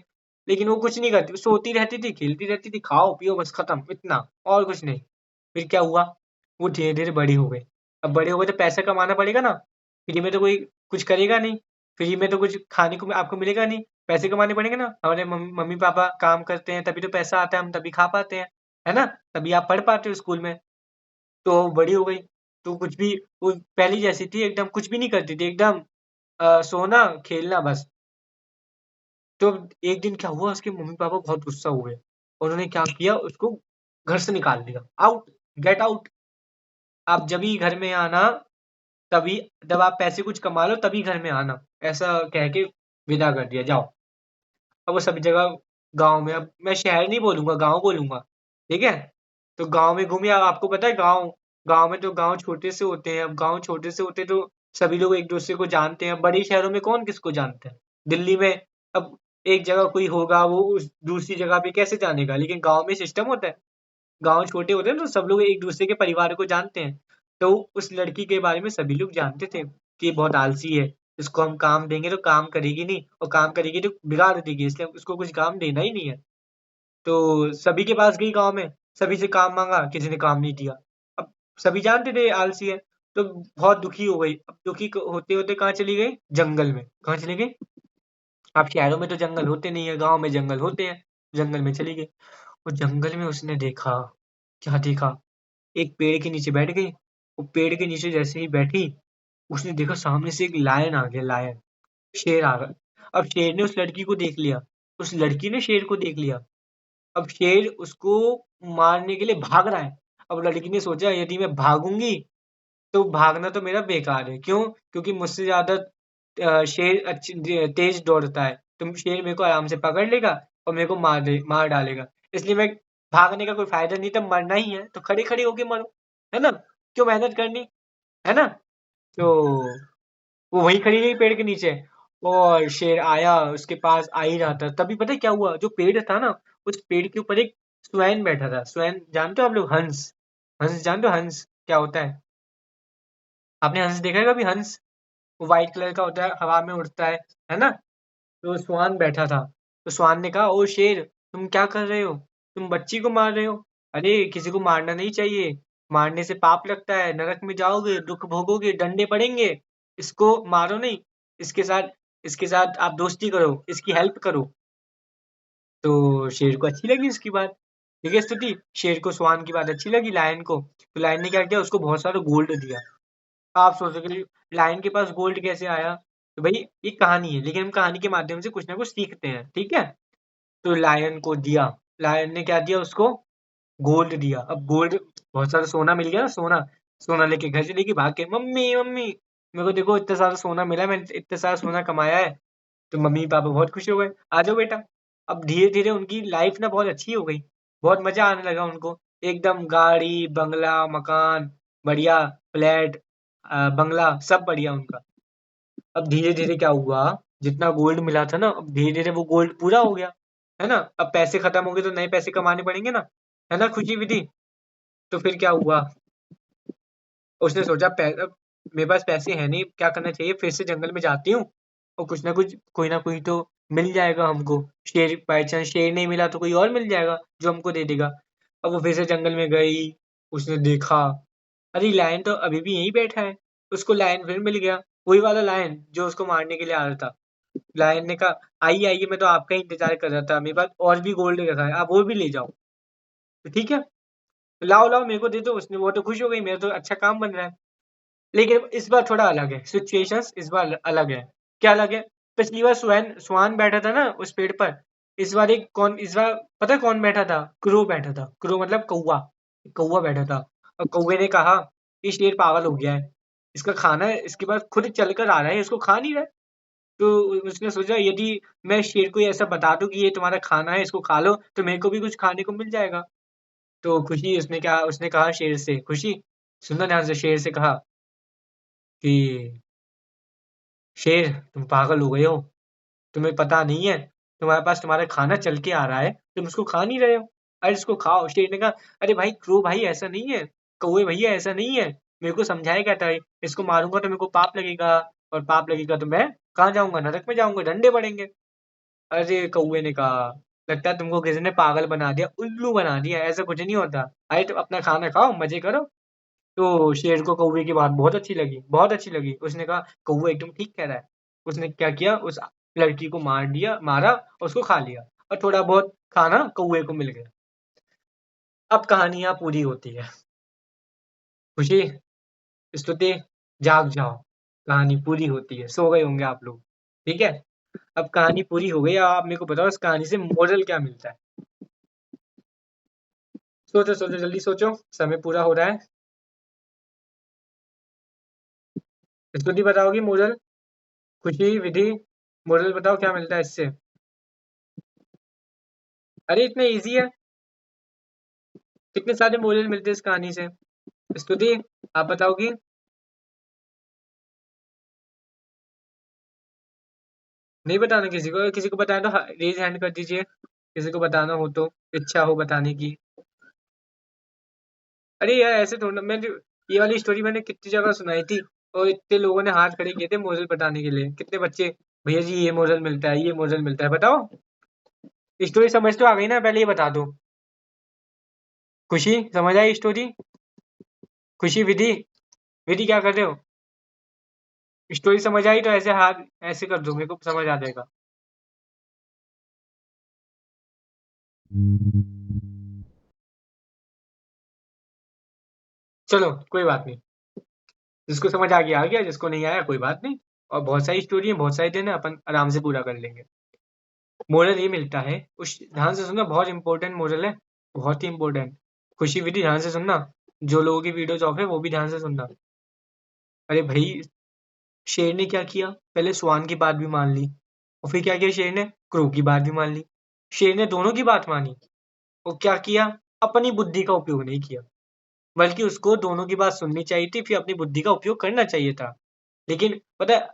लेकिन वो कुछ नहीं करती, वो सोती रहती थी, खेलती रहती थी, खाओ पियो बस, खत्म, इतना और कुछ नहीं। फिर क्या हुआ? वो धीरे धीरे बड़ी हो गई। अब बड़े हो गए तो पैसा कमाना पड़ेगा ना, फ्री में तो कोई कुछ करेगा नहीं, फ्री में तो कुछ खाने को आपको मिलेगा नहीं, पैसे कमाने पड़ेंगे ना। हमारे मम्मी पापा काम करते हैं तभी तो पैसा आता है, हम तभी खा पाते हैं, है ना? तभी आप पढ़ पाते हो स्कूल में। तो बड़ी हो गई, तो कुछ भी, वो पहली जैसी थी, एकदम कुछ भी नहीं करती थी, एकदम सोना खेलना बस। तो एक दिन क्या हुआ, उसके मम्मी पापा बहुत गुस्सा हुए, उन्होंने क्या किया, उसको घर से निकाल दिया, आउट, गेट आउट। आप जब ही घर में आना, तभी, जब आप पैसे कुछ कमा लो तभी घर में आना, ऐसा कह के विदा कर दिया, जाओ। अब वो सभी जगह गांव में, अब मैं शहर नहीं बोलूंगा, गांव बोलूंगा। ठीक है, तो गांव में घूमिए। आपको पता है गांव, गांव में तो गांव छोटे से होते हैं, अब गांव छोटे से होते तो सभी लोग एक दूसरे को जानते हैं। बड़े शहरों में कौन किसको जानता है? दिल्ली में अब एक जगह कोई होगा, वो उस दूसरी जगह पे कैसे जानेगा? लेकिन गांव में सिस्टम होता है, गांव छोटे होते हैं तो सब लोग एक दूसरे के परिवार को जानते हैं। तो उस लड़की के बारे में सभी लोग जानते थे कि ये बहुत आलसी है, इसको हम काम देंगे तो काम करेगी नहीं, और काम करेगी तो बिगाड़ देगी, इसलिए उसको कुछ काम देना ही नहीं है। तो सभी के पास गई गांव में, सभी से काम मांगा, किसी ने काम नहीं दिया। अब सभी जानते थे आलसी है, तो बहुत दुखी हो गई। अब दुखी होते होते कहाँ चली गई? जंगल में। कहाँ चली गई? अब शहरों में तो जंगल होते नहीं है, गांव में जंगल होते हैं, जंगल में चली गई। और जंगल में उसने देखा, क्या देखा? एक पेड़ के नीचे बैठ गई। वो पेड़ के नीचे जैसे ही बैठी, उसने देखा सामने से एक लायन आ गया, लायन, शेर आ गया। अब शेर ने उस लड़की को देख लिया, उस लड़की ने शेर को देख लिया। अब शेर उसको मारने के लिए भाग रहा है। अब लड़की ने सोचा, यदि मैं भागूंगी तो भागना तो मेरा बेकार है। क्यों? क्योंकि मुझसे ज्यादा शेर तेज दौड़ता है, तो शेर मेरे को आराम से पकड़ लेगा और मेरे को मार डालेगा। इसलिए मैं, भागने का कोई फायदा नहीं, तब मरना ही है तो खड़े खड़े होके मरो, है ना? क्यों मेहनत करनी, है ना? तो वो वहीं खड़ी रही पेड़ के नीचे, और शेर आया उसके पास आ ही रहा था, तभी पता है क्या हुआ, जो पेड़ था ना, उस पेड़ के ऊपर एक स्वैन बैठा था। स्वैन जानते हो आप लोग? हंस, हंस जानते हो? हंस क्या होता है? आपने हंस देखा है कभी? हंस व्हाइट कलर का होता है, हवा में उड़ता है ना? तो स्वान बैठा था। तो स्वान ने कहा, ओ शेर, तुम क्या कर रहे हो? तुम बच्ची को मार रहे हो। अरे किसी को मारना नहीं चाहिए, मारने से पाप लगता है, नरक में जाओगे, दुख भोगोगे, डंडे पड़ेंगे। इसको मारो नहीं, इसके साथ आप दोस्ती करो, इसकी हेल्प करो। तो शेर को अच्छी लगी उसकी बात। ठीक है स्तुति, शेर को स्वान की बात अच्छी लगी लायन को, तो लायन ने क्या किया, उसको बहुत सारा गोल्ड दिया। आप सोच रहे हो लायन के पास गोल्ड कैसे आया? तो भाई ये कहानी है, लेकिन हम कहानी के माध्यम से कुछ ना कुछ सीखते हैं, ठीक है? तो लायन को दिया, लायन ने क्या दिया उसको? गोल्ड दिया। अब गोल्ड, बहुत सारा सोना मिल गया ना, सोना, सोना लेके घर चली गई भाग के, मम्मी मम्मी मेरे को देखो इतना सारा सोना मिला, मैंने इतना सारा सोना कमाया है। तो मम्मी पापा बहुत खुश हो गए, आ जाओ बेटा। अब धीरे धीरे उनकी लाइफ ना बहुत अच्छी हो गई, बहुत मजा आने लगा उनको, एकदम गाड़ी बंगला मकान बढ़िया, फ्लैट, बंगला सब बढ़िया उनका। अब धीरे धीरे क्या हुआ, जितना गोल्ड मिला था ना, अब धीरे धीरे वो गोल्ड पूरा हो गया, है ना? अब पैसे खत्म हो गए तो नए पैसे कमाने पड़ेंगे ना, है ना खुशी विधि? तो फिर क्या हुआ, उसने सोचा अब मेरे पास पैसे हैं नहीं, क्या करना चाहिए, फिर से जंगल में जाती हूँ, और कुछ ना कुछ, कोई ना कोई तो मिल जाएगा हमको। शेर, बाई चांस शेर नहीं मिला तो कोई और मिल जाएगा जो हमको दे देगा। अब वो फिर से जंगल में गई, उसने देखा, अरे लायन तो अभी भी यहीं बैठा है। उसको लायन फिर मिल गया, वही वाला लायन जो उसको मारने के लिए आ रहा था। लायन ने कहा, आइए आइए, मैं तो आपका ही इंतजार कर रहा था, मेरे पास और भी गोल्ड रखा है, आप वो भी ले जाओ। तो ठीक है, लाओ लाओ मेरे को दे दो। उसने, वो तो खुश हो गई, मेरा तो अच्छा काम बन रहा है। लेकिन इस बार थोड़ा अलग है, सिचुएशंस इस बार अलग है। क्या अलग है? पिछली बार स्वैन स्वान बैठा था ना उस पेड़ पर, इस बार पता है कौन बैठा था? क्रो बैठा था। क्रो मतलब कौवा, कौवा बैठा था। और कौवे ने कहा, ये शेर पागल हो गया है, इसका खाना है, इसके पास खुद चल कर आ रहा है, इसको खा नहीं रहा है। तो उसने सोचा, यदि मैं शेर को ऐसा बता दूं कि ये तुम्हारा खाना है, इसको खा लो, तो मेरे को भी कुछ खाने को मिल जाएगा। तो खुशी, उसने कहा शेर से, खुशी सुनना ध्यान से, शेर से कहा कि शेर, तुम पागल हो गए हो, तुम्हें पता नहीं है, तुम्हारे पास तुम्हारा खाना चल के आ रहा है, तुम उसको खा नहीं रहे हो, अरे इसको खाओ। शेर ने कहा, अरे भाई क्रो भाई, ऐसा नहीं है, कौवे भैया ऐसा नहीं है, मेरे को समझाया क्या था, इसको मारूंगा तो मेरे को पाप लगेगा, और पाप लगेगा तो मैं कहाँ जाऊंगा? नरक में जाऊंगा, डंडे पड़ेंगे। अरे कौवे ने कहा, लगता है तुमको किसी ने पागल बना दिया, उल्लू बना दिया, ऐसा कुछ नहीं होता, अरे तो अपना खाना खाओ, मजे करो। तो शेर को कौवे की बात बहुत अच्छी लगी, बहुत अच्छी लगी। उसने कहा, कौवा एकदम ठीक कह रहा है। उसने क्या किया, उस लड़की को मारा और उसको खा लिया, और थोड़ा बहुत खाना कौवे को मिल गया। अब कहानी यहाँ पूरी होती है। खुशी, स्तुति, जाग जाओ, कहानी पूरी होती है, सो गए होंगे आप लोग, ठीक है? अब कहानी पूरी हो गई, अब आप मेरे को बताओ इस कहानी से मोरल क्या मिलता है? सोचो सोचो, जल्दी सोचो, समय पूरा हो रहा है। स्तुति बताओगी मोरल? खुशी, विधि, मोरल बताओ क्या मिलता है इससे? अरे इतना इजी है, कितने सारे मोरल मिलते हैं इस कहानी से। स्तुति, आप बताओगी? नहीं बताना किसी को? किसी को बताना तो रेज हैंड कर दीजिए, किसी को बताना हो तो, इच्छा हो बताने की। अरे यार ऐसे थोड़ा, मैंने ये वाली स्टोरी मैंने कितनी जगह सुनाई थी, और इतने लोगों ने हाथ खड़े किए थे मोरल बताने के लिए, कितने बच्चे, भैया जी ये मोरल मिलता है, ये मोरल मिलता है, बताओ। स्टोरी समझ तो आ गई ना? पहले ये बता दो। खुशी, समझ आई स्टोरी? खुशी, विधि, विधि क्या कर रहे हो? स्टोरी समझ आई तो ऐसे हाथ ऐसे कर दो, मेरे को समझ आ जाएगा। चलो कोई बात नहीं, जिसको समझ आ गया, जिसको नहीं आया कोई बात नहीं। और बहुत सारी स्टोरी है, बहुत सारे दिन है, अपन आराम से पूरा कर लेंगे। मोरल ये मिलता है, उस ध्यान से सुनना, बहुत इंपॉर्टेंट मोरल है, बहुत ही इंपॉर्टेंट। खुशी विधि ध्यान से सुनना, जो लोगों की वीडियोज ऑफ है वो भी ध्यान से सुनना। अरे भाई, शेर ने क्या किया, पहले स्वान की बात भी मान ली, और फिर क्या किया शेर ने, क्रो की बात भी मान ली। शेर ने दोनों की बात मानी, और क्या किया, अपनी बुद्धि का उपयोग नहीं किया, बल्कि उसको दोनों की बात सुननी चाहिए थी, फिर अपनी बुद्धि का उपयोग करना चाहिए था। लेकिन पता है,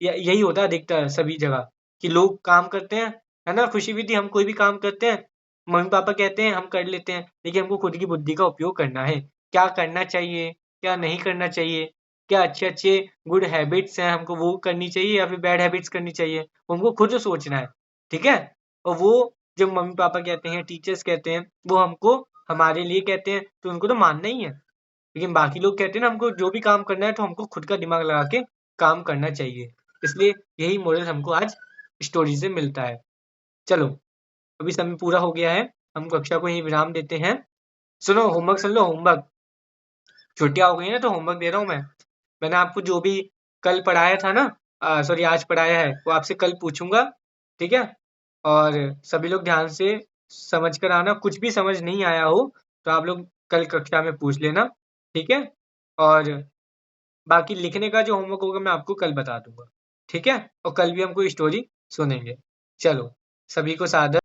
यही होता है अधिकतर सभी जगह कि लोग काम करते हैं, है ना, खुशी विधि हम कोई भी काम करते हैं, मम्मी पापा कहते हैं हम कर लेते हैं, लेकिन हमको खुद की बुद्धि का उपयोग करना है। क्या करना चाहिए, क्या नहीं करना चाहिए, क्या अच्छे-अच्छे गुड हैबिट्स हैं हमको वो करनी चाहिए या फिर बैड हैबिट्स करनी चाहिए, हमको खुद सोचना है, ठीक है? और वो जो मम्मी पापा कहते हैं, टीचर्स कहते हैं, वो हमको हमारे लिए कहते हैं, तो उनको तो मानना ही है। लेकिन बाकी लोग कहते हैं ना हमको जो भी काम करना है तो हमको खुद का दिमाग लगा के काम करना चाहिए। इसलिए यही मोरल हमको आज स्टोरी से मिलता है। चलो, अभी समय पूरा हो गया है, हम कक्षा को यहीं विराम देते हैं। सुनो, होमवर्क सुन लो, होमवर्क। छुट्टियाँ हो गई हैं तो होमवर्क दे रहा हूँ मैं। मैंने आपको जो भी कल पढ़ाया था ना, सॉरी आज पढ़ाया है, वो आपसे कल पूछूंगा, ठीक है? और सभी लोग ध्यान से समझ कर आना, कुछ भी समझ नहीं आया हो तो आप लोग कल कक्षा में पूछ लेना, ठीक है? और बाकी लिखने का जो होमवर्क होगा मैं आपको कल बता दूंगा, ठीक है? और कल भी हम कोई स्टोरी सुनेंगे। चलो, सभी को सादर